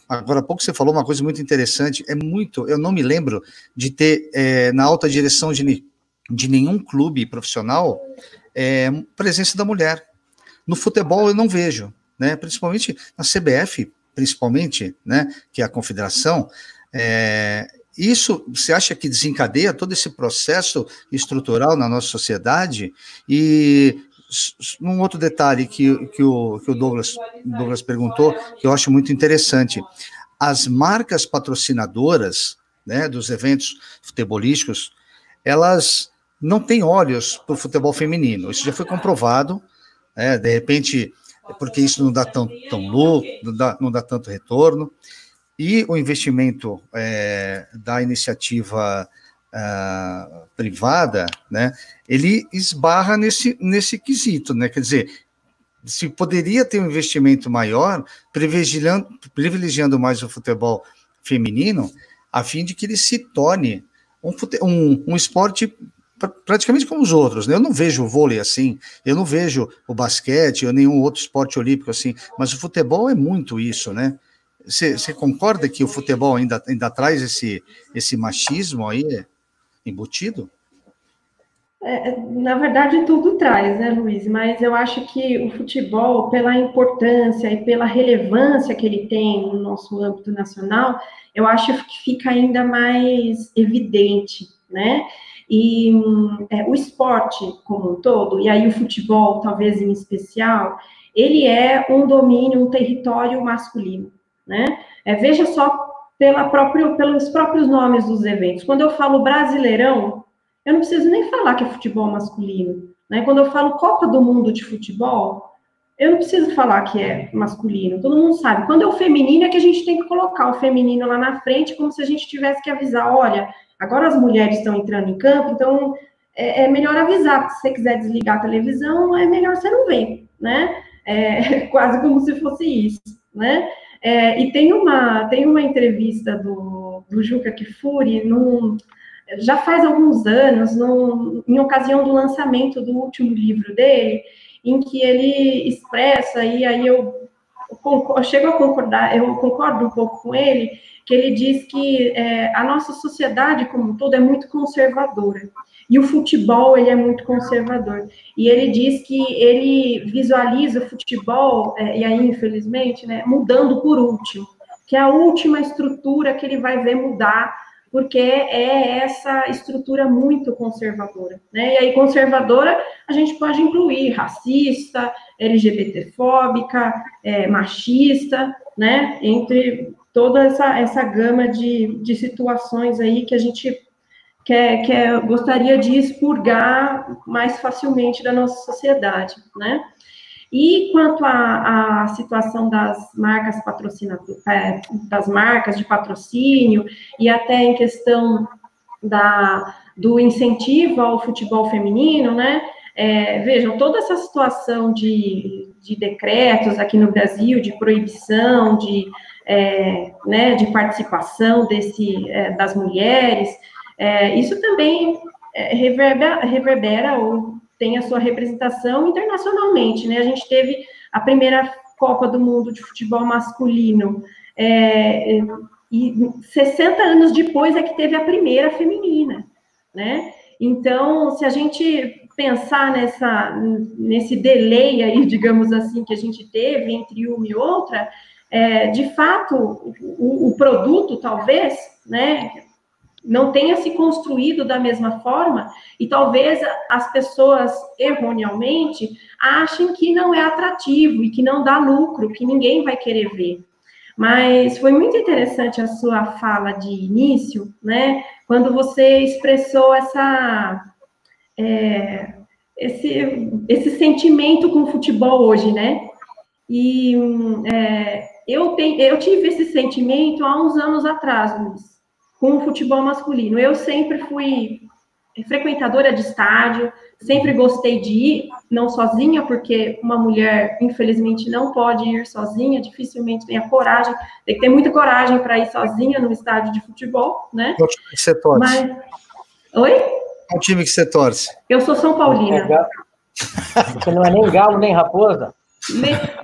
agora há pouco você falou uma coisa muito interessante, eu não me lembro de ter na alta direção de nenhum clube profissional presença da mulher. No futebol eu não vejo, né? Principalmente na CBF, né? Que é a confederação. Isso, você acha que desencadeia todo esse processo estrutural na nossa sociedade? E um outro detalhe que o Douglas perguntou, que eu acho muito interessante, as marcas patrocinadoras, né, dos eventos futebolísticos, elas não têm olhos para o futebol feminino, isso já foi comprovado, de repente, porque isso não dá tão lucro, não dá tanto retorno, e o investimento da iniciativa privada, né, ele esbarra nesse quesito, né, quer dizer, se poderia ter um investimento maior, privilegiando mais o futebol feminino, a fim de que ele se torne um esporte praticamente como os outros, né? Eu não vejo o vôlei assim, eu não vejo o basquete ou nenhum outro esporte olímpico assim, mas o futebol é muito isso, né? Você concorda que o futebol ainda traz esse machismo aí embutido? Na verdade, tudo traz, né, Luiz? Mas eu acho que o futebol, pela importância e pela relevância que ele tem no nosso âmbito nacional, eu acho que fica ainda mais evidente, né? E o esporte como um todo, e aí o futebol, talvez em especial, ele é um domínio, um território masculino, né? Veja só pelos próprios nomes dos eventos. Quando eu falo Brasileirão, eu não preciso nem falar que é futebol masculino, né? Quando eu falo Copa do Mundo de futebol, eu não preciso falar que é masculino, todo mundo sabe. Quando é o feminino, é que a gente tem que colocar o feminino lá na frente, como se a gente tivesse que avisar, olha, agora as mulheres estão entrando em campo, então é melhor avisar, se você quiser desligar a televisão, é melhor você não ver, né? Quase como se fosse isso, né? E tem uma entrevista do Juca Kfouri, já faz alguns anos, em ocasião do lançamento do último livro dele, em que ele expressa, e aí eu chego a concordar, eu concordo um pouco com ele, que ele diz que a nossa sociedade como um todo é muito conservadora, e o futebol, ele é muito conservador, e ele diz que ele visualiza o futebol, e aí, infelizmente, né, mudando por último, que é a última estrutura que ele vai ver mudar, porque é essa estrutura muito conservadora, né? E aí, conservadora, a gente pode incluir racista, LGBTfóbica, machista, né? Entre toda essa gama de situações aí que a gente gostaria de expurgar mais facilmente da nossa sociedade, né? E quanto à situação das marcas patrocinadoras, das marcas de patrocínio, e até em questão do incentivo ao futebol feminino, né? Vejam, toda essa situação de decretos aqui no Brasil, de proibição, de participação das mulheres, isso também reverbera ou tem a sua representação internacionalmente, né? A gente teve a primeira Copa do Mundo de futebol masculino, e 60 anos depois é que teve a primeira feminina, né? Então, se a gente pensar nesse delay aí, digamos assim, que a gente teve entre uma e outra, de fato, o produto, talvez, né, não tenha se construído da mesma forma, e talvez as pessoas, erroneamente, achem que não é atrativo e que não dá lucro, que ninguém vai querer ver. Mas foi muito interessante a sua fala de início, né, quando você expressou esse sentimento com o futebol hoje, né, e eu tive esse sentimento há uns anos atrás, Luiz, com o futebol masculino. Eu sempre fui frequentadora de estádio, sempre gostei de ir, não sozinha, porque uma mulher, infelizmente, não pode ir sozinha, dificilmente tem a coragem, tem que ter muita coragem para ir sozinha no estádio de futebol, né? Qual time que você torce? Oi? Qual time que você torce? Eu sou São Paulina. Você não é nem galo, nem raposa?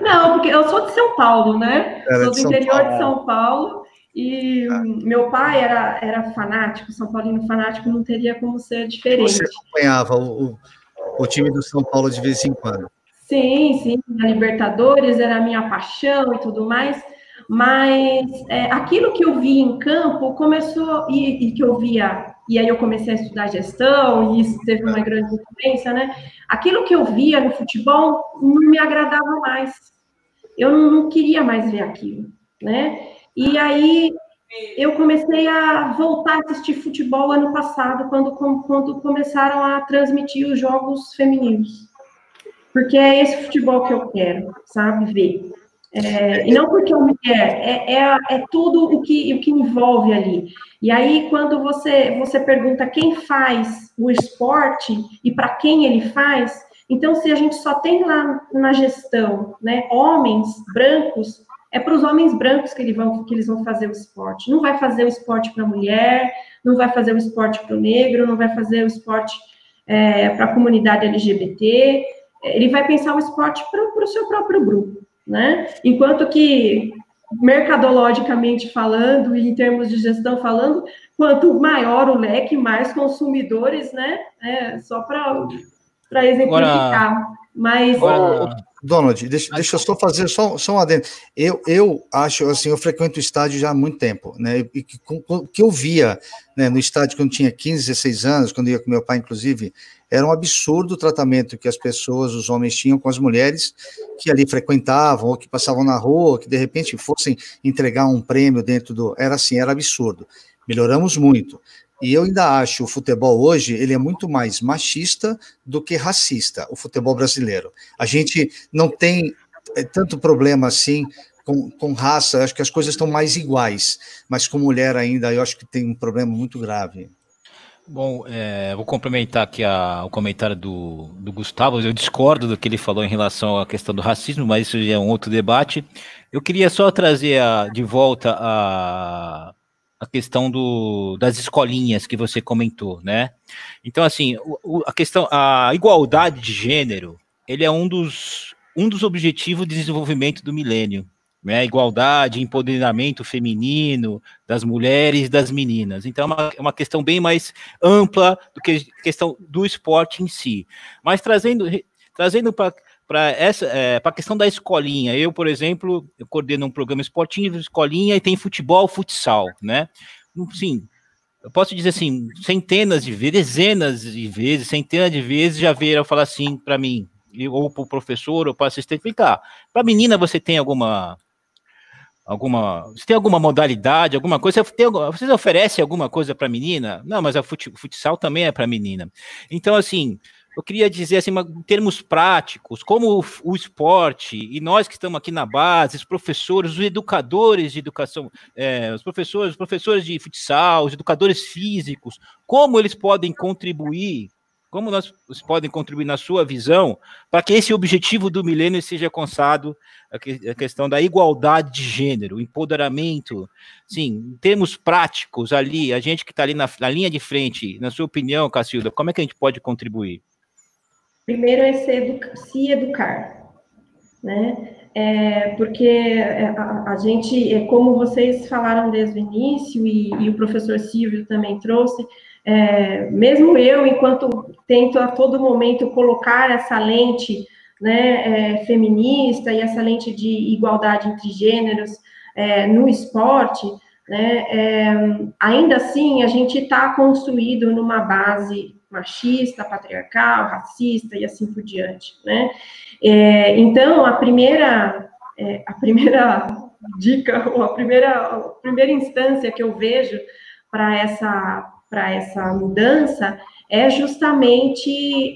Não, porque eu sou de São Paulo, né? Era sou de do São interior Paulo. de São Paulo e meu pai era fanático, São Paulino fanático, não teria como ser diferente. Você acompanhava o time do São Paulo de vez em quando? Sim, a Libertadores era a minha paixão e tudo mais, mas aquilo que eu vi em campo começou, e que eu via, e aí eu comecei a estudar gestão, e isso teve uma grande influência, né? Aquilo que eu via no futebol não me agradava mais. Eu não queria mais ver aquilo, né? E aí eu comecei a voltar a assistir futebol ano passado, quando começaram a transmitir os jogos femininos. Porque é esse futebol que eu quero, sabe, ver. E não porque é mulher, é tudo o que envolve ali. E aí, quando você pergunta quem faz o esporte e para quem ele faz, então, se a gente só tem lá na gestão, né, homens brancos, é para os homens brancos que eles vão fazer o esporte. Não vai fazer o esporte para a mulher, não vai fazer o esporte para o negro, não vai fazer o esporte para a comunidade LGBT. Ele vai pensar o esporte para o seu próprio grupo, né? Enquanto que, mercadologicamente falando, e em termos de gestão falando, quanto maior o leque, mais consumidores, né? Só para exemplificar. Agora, mas... Donald, deixa eu só fazer só um adendo. Eu acho, assim, eu frequento o estádio já há muito tempo, né? E o que eu via, né, no estádio quando tinha 15, 16 anos, quando ia com meu pai, inclusive, era um absurdo o tratamento que as pessoas, os homens tinham com as mulheres que ali frequentavam, ou que passavam na rua, ou que de repente fossem entregar um prêmio dentro do... Era assim, era absurdo. Melhoramos muito. E eu ainda acho o futebol hoje, ele é muito mais machista do que racista, o futebol brasileiro. A gente não tem tanto problema assim com raça, acho que as coisas estão mais iguais, mas com mulher ainda, eu acho que tem um problema muito grave. Bom, vou complementar aqui o comentário do Gustavo. Eu discordo do que ele falou em relação à questão do racismo, mas isso já é um outro debate. Eu queria só trazer de volta a questão das escolinhas que você comentou, né? Então, assim, a igualdade de gênero, ele é um dos objetivos de desenvolvimento do milênio, né? Igualdade, empoderamento feminino das mulheres e das meninas. Então, é uma questão bem mais ampla do que a questão do esporte em si. Mas trazendo para a questão da escolinha, eu, por exemplo, eu coordeno um programa esportivo, escolinha, e tem futebol, futsal, né? Sim, eu posso dizer assim, centenas de vezes, dezenas de vezes, centenas de vezes já vieram falar assim para mim, ou para o professor, ou para o assistente, vem cá, para a menina você tem alguma modalidade, alguma coisa? Vocês oferecem alguma coisa para a menina? Não, mas o futsal também é para a menina. Então, assim, eu queria dizer, assim, em termos práticos, como o esporte, e nós que estamos aqui na base, os professores, os educadores de educação, os professores de futsal, os educadores físicos, como eles podem contribuir, na sua visão, para que esse objetivo do milênio seja alcançado, a questão da igualdade de gênero, empoderamento, sim, em termos práticos ali, a gente que está ali na linha de frente, na sua opinião, Cacilda, como é que a gente pode contribuir? Primeiro é se educar, né? Porque a gente, como vocês falaram desde o início, e o professor Silvio também trouxe, mesmo eu, enquanto tento a todo momento colocar essa lente, né, feminista e essa lente de igualdade entre gêneros no esporte, né, ainda assim a gente está construído numa base machista, patriarcal, racista e assim por diante, né? Então, a primeira dica, ou a primeira instância que eu vejo para essa mudança é justamente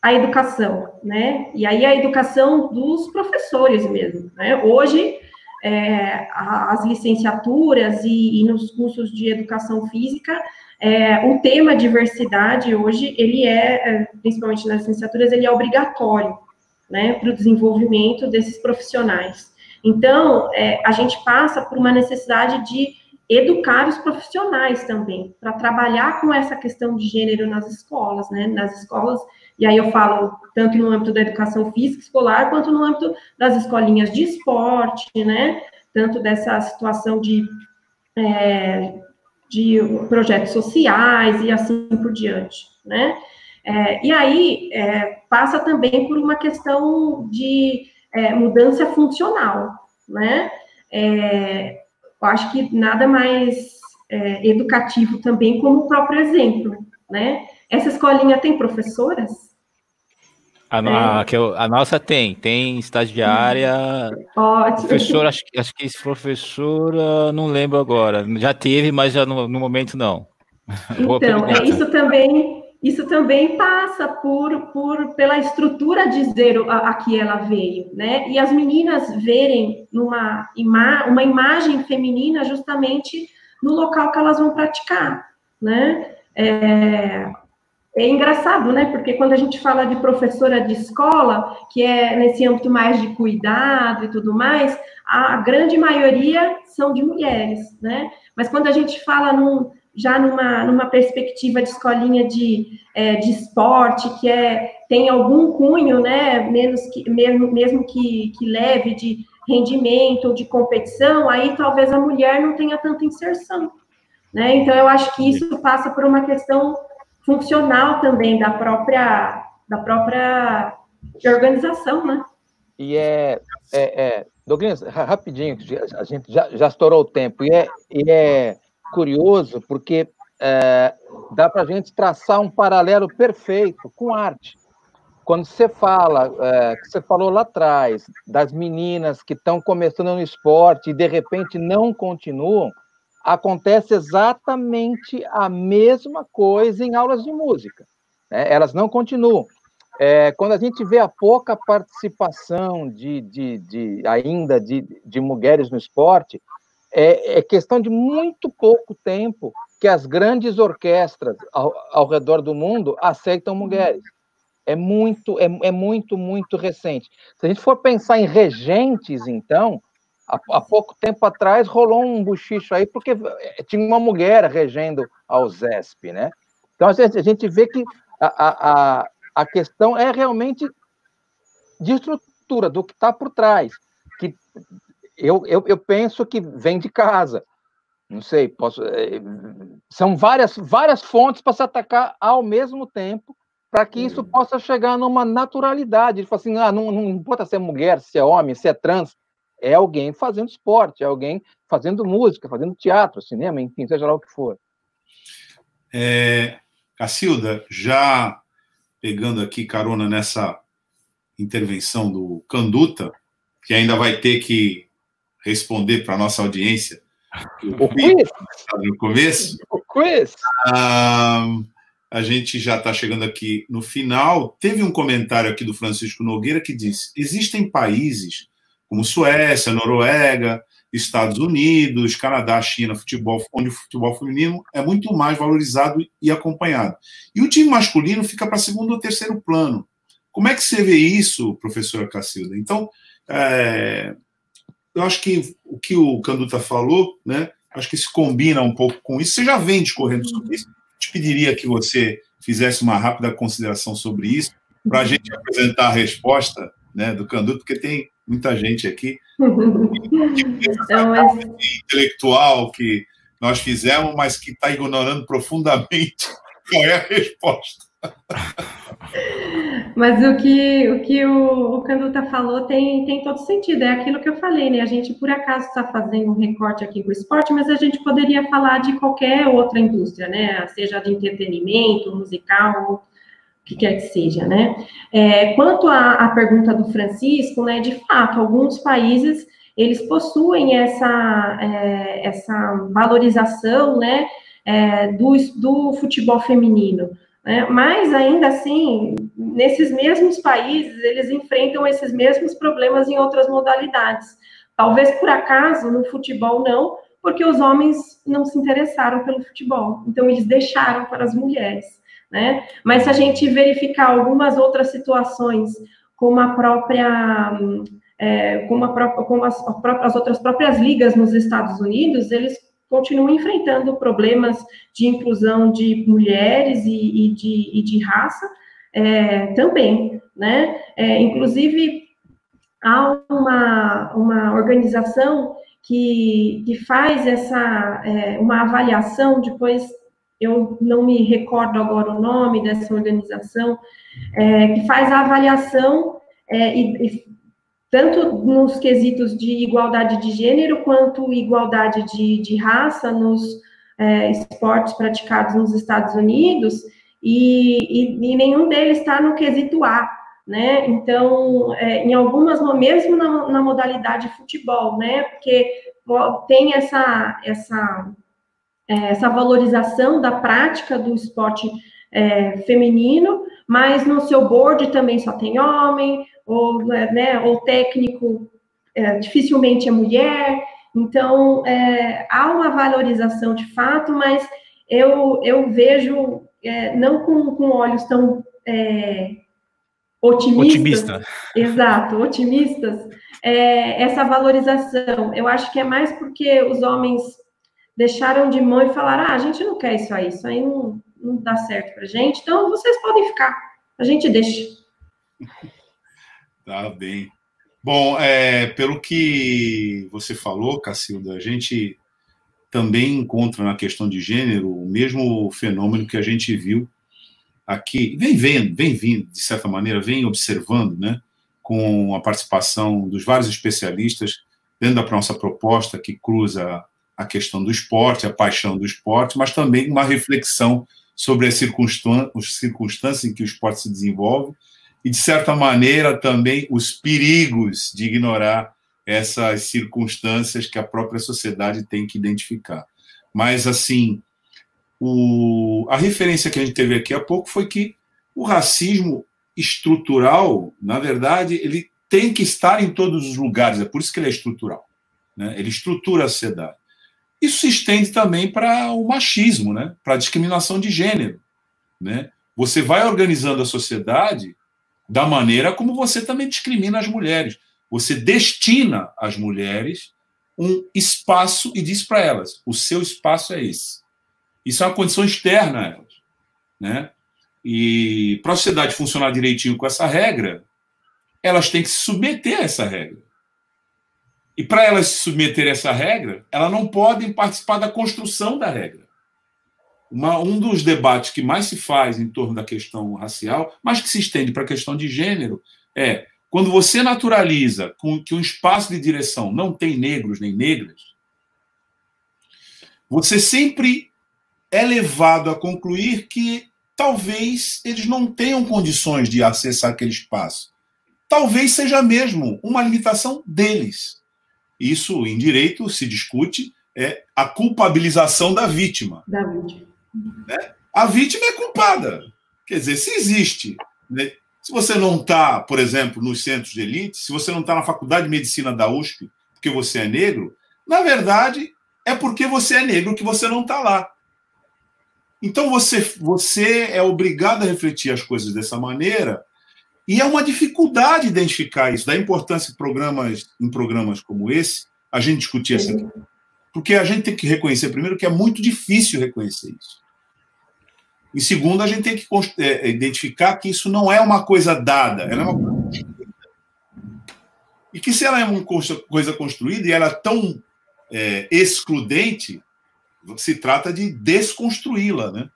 a educação, né? E aí a educação dos professores mesmo, né? Hoje, as licenciaturas e nos cursos de educação física, o tema diversidade hoje, ele principalmente nas licenciaturas, ele é obrigatório, né, para o desenvolvimento desses profissionais. Então, a gente passa por uma necessidade de educar os profissionais também, para trabalhar com essa questão de gênero nas escolas, né? Nas escolas, e aí eu falo tanto no âmbito da educação física escolar, quanto no âmbito das escolinhas de esporte, né? Tanto dessa situação de projetos sociais e assim por diante, né? E aí, passa também por uma questão de mudança funcional, né? Eu acho que nada mais educativo também como o próprio exemplo, né? Essa escolinha tem professoras? A nossa tem estagiária, Ótimo. professora, acho que esse professora, não lembro agora, já teve, mas já no momento não. Então, isso também passa pela estrutura de dizer a que ela veio, né? E as meninas verem uma imagem feminina justamente no local que elas vão praticar, né? É engraçado, né? Porque quando a gente fala de professora de escola, que é nesse âmbito mais de cuidado e tudo mais, a grande maioria são de mulheres, né? Mas quando a gente fala já numa perspectiva de escolinha de esporte, que tem algum cunho, né? Mesmo que leve de rendimento ou de competição, aí talvez a mulher não tenha tanta inserção, né? Então, eu acho que isso passa por uma questão funcional também da própria organização, né? E Douglas, rapidinho, a gente já estourou o tempo, e é curioso porque dá para a gente traçar um paralelo perfeito com arte. Quando você fala, que você falou lá atrás, das meninas que estão começando no esporte e de repente não continuam, acontece exatamente a mesma coisa em aulas de música, né? Elas não continuam. Quando a gente vê a pouca participação ainda de mulheres no esporte, é questão de muito pouco tempo que as grandes orquestras ao redor do mundo aceitam mulheres. É muito recente. Se a gente for pensar em regentes, então, há pouco tempo atrás rolou um buchicho aí, porque tinha uma mulher regendo ao ZESP, né? Então, a gente vê que a questão é realmente de estrutura, do que está por trás, que eu penso que vem de casa. Não sei, são várias fontes para se atacar ao mesmo tempo, para que isso possa chegar numa naturalidade. Ele fala assim, não importa se é mulher, se é homem, se é trans, é alguém fazendo esporte, é alguém fazendo música, fazendo teatro, cinema, enfim, seja lá o que for. Cacilda, já pegando aqui carona nessa intervenção do Canduta, que ainda vai ter que responder para a nossa audiência. O quiz? No começo. O quiz. A gente já está chegando aqui no final. Teve um comentário aqui do Francisco Nogueira que disse: existem países como Suécia, Noruega, Estados Unidos, Canadá, China, onde o futebol feminino é muito mais valorizado e acompanhado. E o time masculino fica para segundo ou terceiro plano. Como é que você vê isso, professora Cacilda? Então, eu acho que o que o Canduta falou, né, acho que se combina um pouco com isso. Você já vem discorrendo sobre isso. Eu te pediria que você fizesse uma rápida consideração sobre isso, para a gente apresentar a resposta, né, do Canduta, porque tem muita gente aqui intelectual que nós fizemos, mas que está ignorando profundamente qual é a resposta. Mas o que o Canduta falou tem todo sentido, é aquilo que eu falei, né? A gente, por acaso, está fazendo um recorte aqui com o esporte, mas a gente poderia falar de qualquer outra indústria, né? Seja de entretenimento, musical, o que quer que seja, né? Quanto à pergunta do Francisco, né? De fato, alguns países, eles possuem essa valorização, né? Do futebol feminino. Mas, ainda assim, nesses mesmos países, eles enfrentam esses mesmos problemas em outras modalidades. Talvez, por acaso, no futebol não, porque os homens não se interessaram pelo futebol. Então, eles deixaram para as mulheres, né? Mas, se a gente verificar algumas outras situações, como as outras próprias ligas nos Estados Unidos, eles continuam enfrentando problemas de inclusão de mulheres e de raça também, né? Inclusive, há uma organização que faz uma avaliação, depois eu não me recordo agora o nome dessa organização, que faz a avaliação, tanto nos quesitos de igualdade de gênero, quanto igualdade de raça nos esportes praticados nos Estados Unidos, e nenhum deles está no quesito A, né? Então, em algumas, mesmo na modalidade futebol, né? Porque tem essa valorização da prática do esporte feminino, mas no seu board também só tem homem, ou técnico dificilmente é mulher. Então, há uma valorização de fato, mas eu vejo, não com olhos tão otimistas. Exato, otimistas, essa valorização. Eu acho que é mais porque os homens deixaram de mão e falaram, a gente não quer isso aí não dá certo pra gente, então vocês podem ficar, a gente deixa. Tá bem. Bom, pelo que você falou, Cacilda, a gente também encontra na questão de gênero o mesmo fenômeno que a gente viu aqui, vem vindo, de certa maneira, vem observando, né, com a participação dos vários especialistas dentro da nossa proposta, que cruza a questão do esporte, a paixão do esporte, mas também uma reflexão sobre as circunstâncias em que o esporte se desenvolve e, de certa maneira, também os perigos de ignorar essas circunstâncias que a própria sociedade tem que identificar. Mas, assim, a referência que a gente teve aqui há pouco foi que o racismo estrutural, na verdade, ele tem que estar em todos os lugares, é por isso que ele é estrutural, né? Ele estrutura a sociedade. Isso se estende também para o machismo, né? Para a discriminação de gênero, né? Você vai organizando a sociedade da maneira como você também discrimina as mulheres. Você destina às mulheres um espaço e diz para elas, o seu espaço é esse. Isso é uma condição externa a elas, né? E para a sociedade funcionar direitinho com essa regra, elas têm que se submeter a essa regra. E para elas se submeter a essa regra, elas não podem participar da construção da regra. Um dos debates que mais se faz em torno da questão racial, mas que se estende para a questão de gênero, é quando você naturaliza que um espaço de direção não tem negros nem negras, você sempre é levado a concluir que talvez eles não tenham condições de acessar aquele espaço. Talvez seja mesmo uma limitação deles. Isso, em direito, se discute, é a culpabilização da vítima. Da vítima. Né? A vítima é culpada. Quer dizer, se existe, né? Se você não está, por exemplo, nos centros de elite, se você não está na Faculdade de Medicina da USP porque você é negro, na verdade, é porque você é negro que você não está lá. Então, você é obrigado a refletir as coisas dessa maneira, e é uma dificuldade identificar isso, da importância em programas como esse, a gente discutir essa aqui. Porque a gente tem que reconhecer, primeiro, que é muito difícil reconhecer isso. E, segundo, a gente tem que identificar que isso não é uma coisa dada, ela é uma coisa construída. E que se ela é uma coisa construída e ela é tão excludente, se trata de desconstruí-la, né?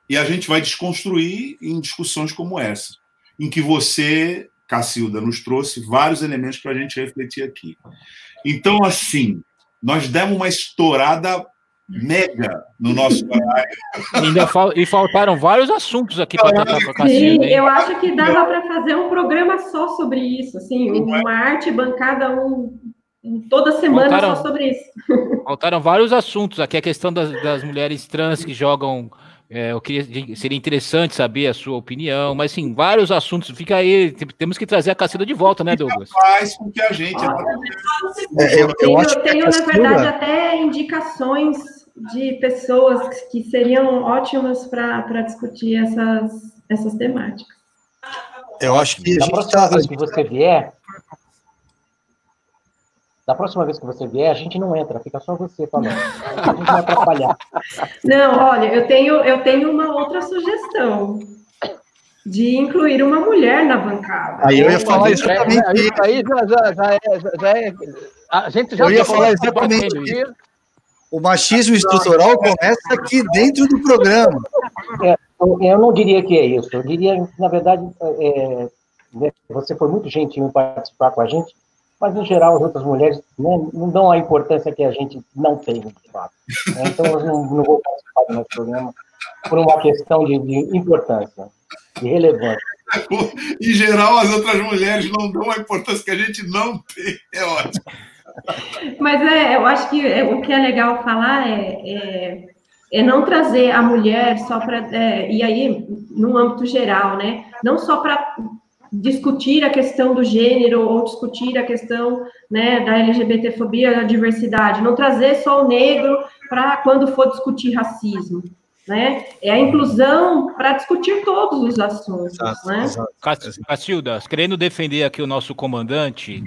E a gente vai desconstruir em discussões como essa, em que você, Cacilda, nos trouxe vários elementos para a gente refletir aqui. Então, assim, nós demos uma estourada mega no nosso horário. E faltaram vários assuntos aqui para tratar com a Cacilda. Sim, eu acho que dava para fazer um programa só sobre isso, assim, uma arte bancada toda semana só sobre isso. Faltaram vários assuntos aqui, a questão das mulheres trans que jogam. Seria interessante saber a sua opinião, mas sim, vários assuntos. Fica aí, temos que trazer a Cacilda de volta, né, Douglas? Faz com que a gente. Eu tenho, na verdade, até indicações de pessoas que seriam ótimas para discutir essas temáticas. Eu acho que a próxima vez que você vier, Da próxima vez que você vier, a gente não entra, fica só você falando. A gente vai atrapalhar. Não, olha, eu tenho uma outra sugestão de incluir uma mulher na bancada. Aí eu ia falar exatamente isso. Aí já é. A gente já eu ia falar exatamente isso. O machismo estrutural começa aqui dentro do programa. Eu não diria que é isso. Eu diria, na verdade, você foi muito gentil em participar com a gente, mas, em geral, as outras mulheres, né, não dão a importância que a gente não tem, de fato. Então, eu não vou participar do nosso programa por uma questão de importância, de relevância. Em geral, as outras mulheres não dão a importância que a gente não tem. É ótimo. Mas eu acho que o que é legal falar é não trazer a mulher só para... e aí, no âmbito geral, né? Não só para discutir a questão do gênero ou discutir a questão, né, da LGBTfobia, da diversidade. Não trazer só o negro para quando for discutir racismo. Né? É a inclusão para discutir todos os assuntos. Exato, né? Cacilda, querendo defender aqui o nosso comandante,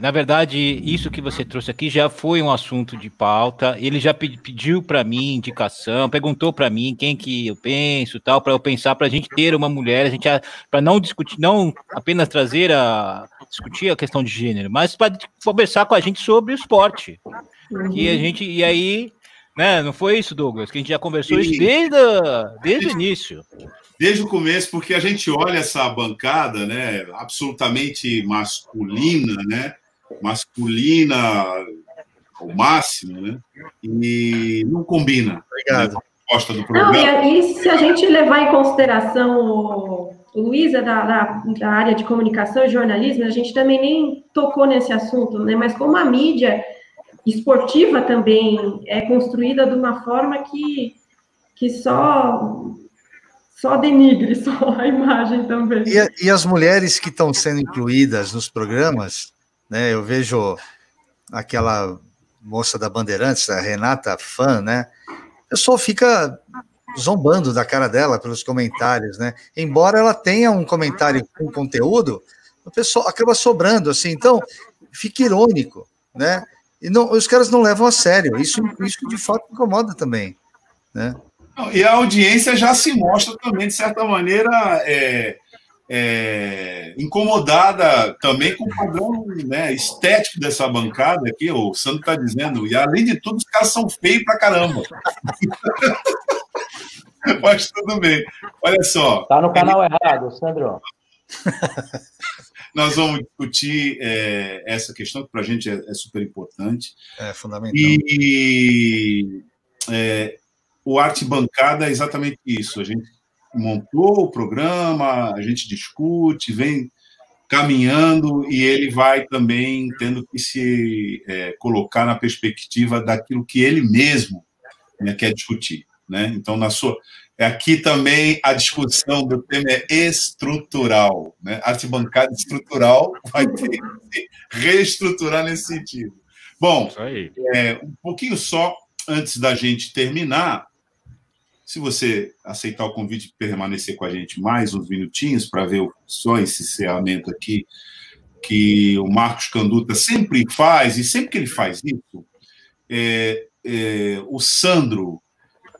na verdade, isso que você trouxe aqui já foi um assunto de pauta. Ele já pediu para mim indicação, perguntou para mim quem que eu penso, tal, para eu pensar, para a gente ter uma mulher, para não discutir, não apenas discutir a questão de gênero, mas para conversar com a gente sobre o esporte. E aí, né, não foi isso, Douglas? Que a gente já conversou isso desde o início. Desde o começo, porque a gente olha essa bancada, né, absolutamente masculina, né, masculina ao máximo, né, e não combina. Obrigado. Né, a proposta do programa. Não, e se a gente levar em consideração o Luísa da área de comunicação e jornalismo, a gente também nem tocou nesse assunto, né, mas como a mídia esportiva também é construída de uma forma que só denigre só a imagem também. E as mulheres que estão sendo incluídas nos programas, né? Eu vejo aquela moça da Bandeirantes, a Renata Fã, né? O pessoal fica zombando da cara dela pelos comentários, né? Embora ela tenha um comentário com conteúdo, o pessoal acaba sobrando, assim. Então, fica irônico, né? E não, os caras não levam a sério. Isso de fato incomoda também, né? E a audiência já se mostra também, de certa maneira, incomodada também com o padrão, né, estético dessa bancada aqui. O Sandro está dizendo, e além de tudo, os caras são feios pra caramba. Mas tudo bem. Olha só. Está no canal errado, Sandro. Nós vamos discutir essa questão, que para a gente é super importante. É fundamental. E o Arte Bancada é exatamente isso. A gente montou o programa, a gente discute, vem caminhando, e ele vai também tendo que se colocar na perspectiva daquilo que ele mesmo, né, quer discutir. Né? Então, aqui também a discussão do tema é estrutural. Né? Arte Bancada estrutural vai ter que se reestruturar nesse sentido. Bom, um pouquinho só antes da gente terminar, se você aceitar o convite de permanecer com a gente mais uns minutinhos para ver só esse encerramento aqui, que o Marcos Canduta sempre faz, e sempre que ele faz isso, o Sandro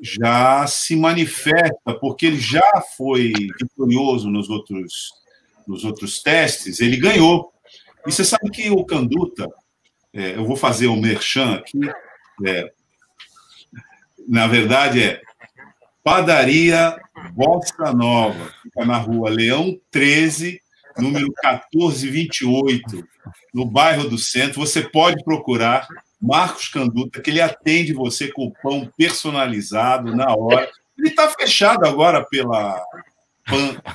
já se manifesta, porque ele já foi vitorioso nos outros testes, ele ganhou. E você sabe que o Canduta, eu vou fazer um merchan aqui, na verdade Padaria Bossa Nova, fica na rua Leão 13, número 1428, no bairro do Centro. Você pode procurar Marcos Canduta, que ele atende você com pão personalizado na hora. Ele está fechado agora pela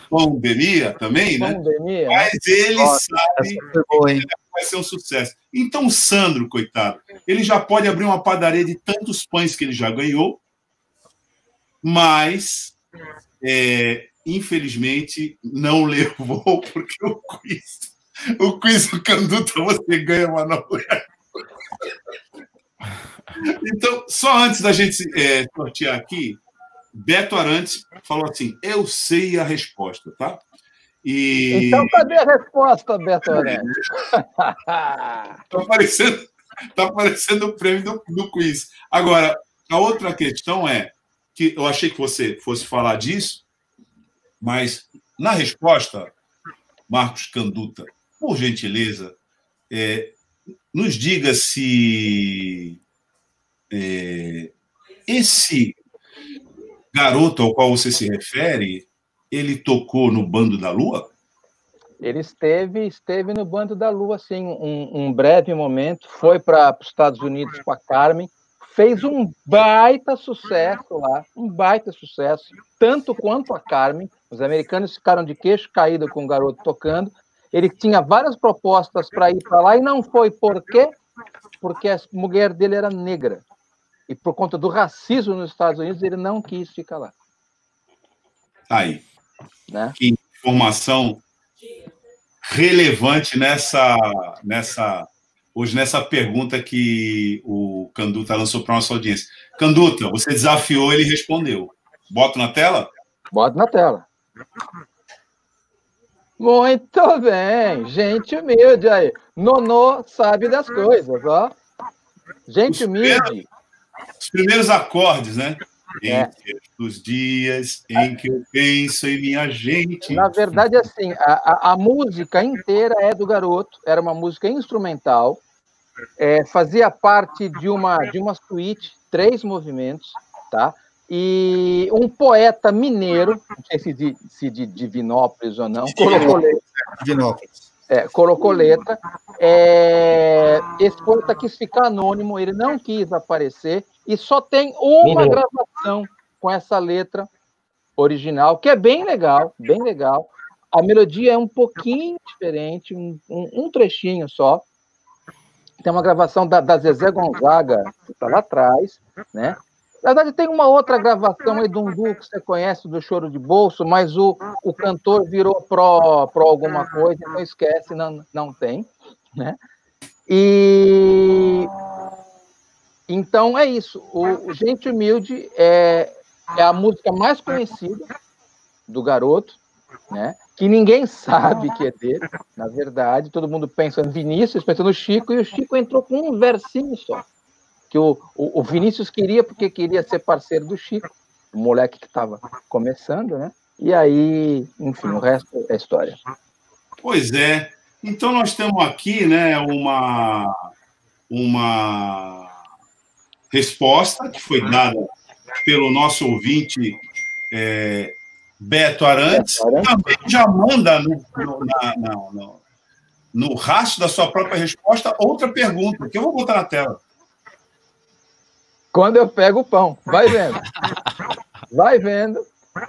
pandemia também, né? Pandemia. Mas ele sabe que vai ser um sucesso. Então, o Sandro, coitado, ele já pode abrir uma padaria de tantos pães que ele já ganhou, mas, infelizmente, não levou, porque o quiz do Canduta você ganha uma nova. Então, só antes da gente sortear aqui, Beto Arantes falou assim: eu sei a resposta, tá? Então, cadê a resposta, Beto Arantes? Tá aparecendo o prêmio do quiz. Agora, a outra questão é que eu achei que você fosse falar disso, mas na resposta, Marcos Canduta, por gentileza, nos diga se esse garoto ao qual você se refere, ele tocou no Bando da Lua? Ele esteve no Bando da Lua, sim, um breve momento, foi para os Estados Unidos com a Carmen, fez um baita sucesso lá, um baita sucesso, tanto quanto a Carmen. Os americanos ficaram de queixo caído com o garoto tocando. Ele tinha várias propostas para ir para lá e não foi. Por quê? Porque a mulher dele era negra. E por conta do racismo nos Estados Unidos, ele não quis ficar lá. Aí. Né? Que informação relevante hoje nessa pergunta que o Canduta lançou para a nossa audiência. Canduta, você desafiou, ele respondeu. Boto na tela? Boto na tela. Muito bem, gente humilde aí. Nonô sabe das coisas, ó. Gente humilde. Os primeiros acordes, né? Entre os dias em que eu penso em minha gente. Na verdade, assim, a música inteira é do garoto, era uma música instrumental, fazia parte de uma suíte, 3 movimentos, tá? E um poeta mineiro, não sei se de Divinópolis ou não, colocou letra. Esse poeta quis ficar anônimo, ele não quis aparecer, e só tem uma gravação com essa letra original, que é bem legal, bem legal. A melodia é um pouquinho diferente, um trechinho só. Tem uma gravação da Zezé Gonzaga, que está lá atrás, né? Na verdade, tem uma outra gravação aí de um duo que você conhece, do Choro de Bolso, mas o cantor virou pro alguma coisa, então esquece, não tem, né? E então é isso. O Gente Humilde é a música mais conhecida do garoto, né? Que ninguém sabe que é dele, na verdade. Todo mundo pensa no Vinícius, pensa no Chico, e o Chico entrou com um versinho só. Que o Vinícius queria, porque queria ser parceiro do Chico, o moleque que estava começando, né? E aí, enfim, o resto é história. Pois é. Então, nós temos aqui, né, uma resposta que foi dada pelo nosso ouvinte Beto Arantes, que também já manda no rastro da sua própria resposta outra pergunta, que eu vou botar na tela. Quando eu pego o pão, vai vendo. Vai vendo.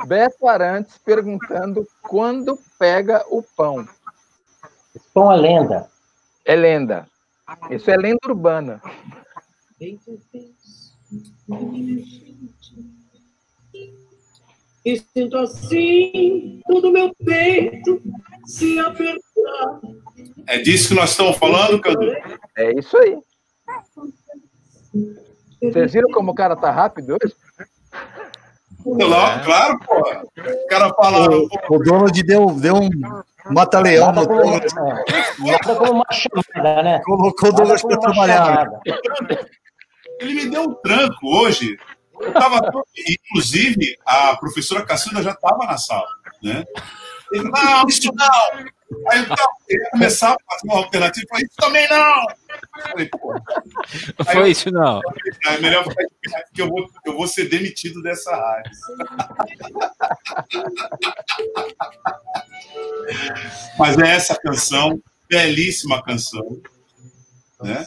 Beto Arantes perguntando quando pega o pão. Esse pão é lenda. É lenda. Isso é lenda urbana. E sinto assim, todo meu peito se apertar. É disso que nós estamos falando, Cadu? É isso aí. Vocês viram como o cara tá rápido hoje? Claro, pô. O cara fala... O Donald deu um mata-leão no Douglas. Nada como uma chamada, né? Colocou o Douglas para trabalhar. Ele me deu um tranco hoje. Inclusive, a professora Cacilda já estava na sala, né? Ele, não, isso não! Aí ele começava a fazer uma alternativa, falei, isso também não! Falei, pô. Foi isso não. É melhor ficar quieto, porque eu vou ser demitido dessa rádio. Mas é essa canção, belíssima canção, né?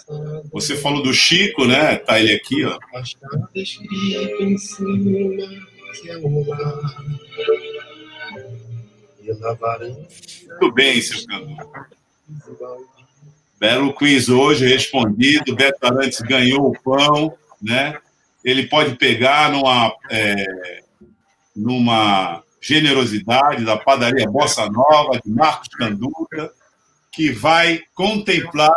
Você falou do Chico, né? Tá ele aqui, ó. Muito bem, seu Cadu. Belo quiz hoje, respondido. Beto Arantes ganhou o pão, né? Ele pode pegar numa generosidade da padaria Bossa Nova, de Marcos Canduta, que vai contemplar,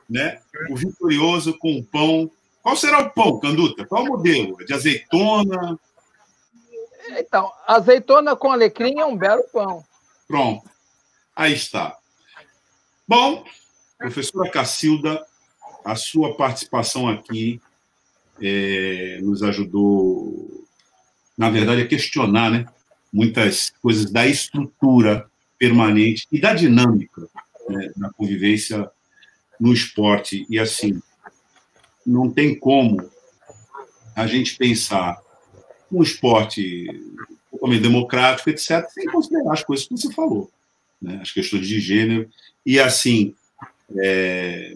né, o vitorioso com o pão. Qual será o pão, Canduta? Qual é o modelo? De azeitona? Então, azeitona com alecrim é um belo pão. Pronto. Aí está. Bom, professora Cacilda, a sua participação aqui nos ajudou, na verdade, a questionar, né, muitas coisas da estrutura permanente e da dinâmica, né, da convivência no esporte. E, assim, não tem como a gente pensar um esporte totalmente democrático, etc., sem considerar as coisas que você falou, né, as questões de gênero. E, assim,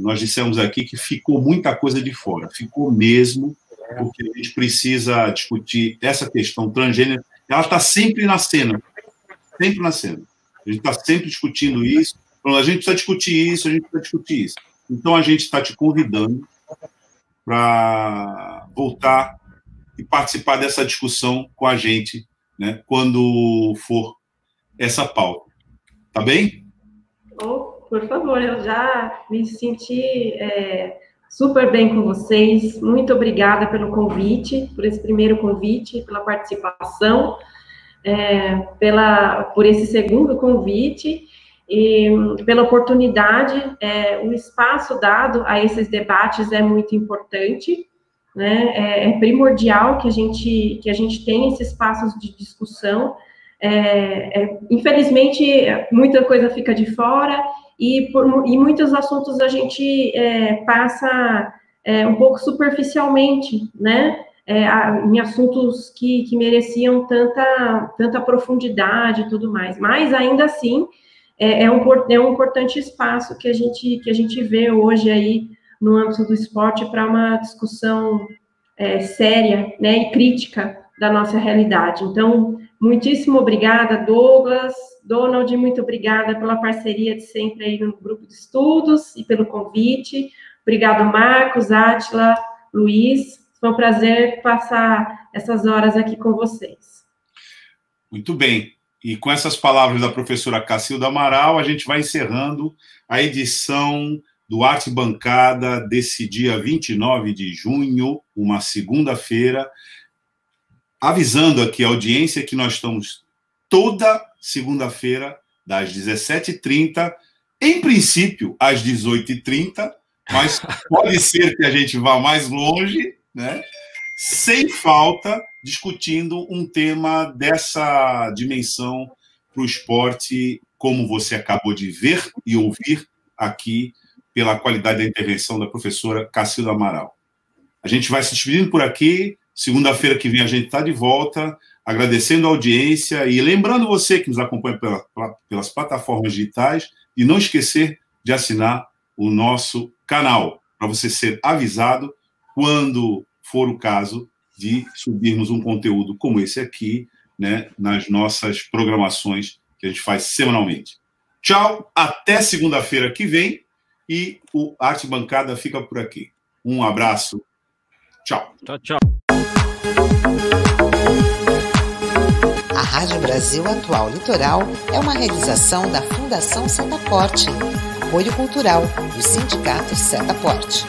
nós dissemos aqui que ficou muita coisa de fora, ficou mesmo, porque a gente precisa discutir essa questão transgênero. Ela está sempre na cena, sempre na cena. A gente está sempre discutindo isso, a gente precisa discutir isso, a gente precisa discutir isso. Então, a gente está te convidando para voltar e participar dessa discussão com a gente, né, quando for essa pauta. Tá bem? Por favor, eu já me senti super bem com vocês. Muito obrigada pelo convite, por esse primeiro convite, pela participação, por esse segundo convite e pela oportunidade. O espaço dado a esses debates é muito importante, né? É primordial que a gente tenha esses espaços de discussão. Infelizmente, muita coisa fica de fora e muitos assuntos a gente passa um pouco superficialmente, né? Em assuntos que mereciam tanta profundidade e tudo mais. Mas, ainda assim, é um importante espaço que a gente vê hoje aí no âmbito do esporte para uma discussão séria, né, e crítica da nossa realidade. Então, muitíssimo obrigada, Douglas, Donald, muito obrigada pela parceria de sempre aí no grupo de estudos e pelo convite. Obrigado, Marcos, Átila, Luiz. Foi um prazer passar essas horas aqui com vocês. Muito bem. E com essas palavras da professora Cacilda Amaral, a gente vai encerrando a edição do Arte Bancada desse dia 29 de junho, uma segunda-feira, avisando aqui a audiência que nós estamos toda segunda-feira, das 17h30, em princípio, às 18h30, mas pode ser que a gente vá mais longe, né? Sem falta, discutindo um tema dessa dimensão para o esporte, como você acabou de ver e ouvir aqui, pela qualidade da intervenção da professora Cacilda Amaral. A gente vai se despedindo por aqui. Segunda-feira que vem a gente está de volta, agradecendo a audiência e lembrando você que nos acompanha pelas plataformas digitais de não esquecer de assinar o nosso canal, para você ser avisado quando for o caso de subirmos um conteúdo como esse aqui, né, nas nossas programações que a gente faz semanalmente. Tchau, até segunda-feira que vem e o Arte Bancada fica por aqui. Um abraço. Tchau. Tchau, tchau. A Rádio Brasil Atual Litoral é uma realização da Fundação Setaporte, apoio cultural do Sindicato Setaporte.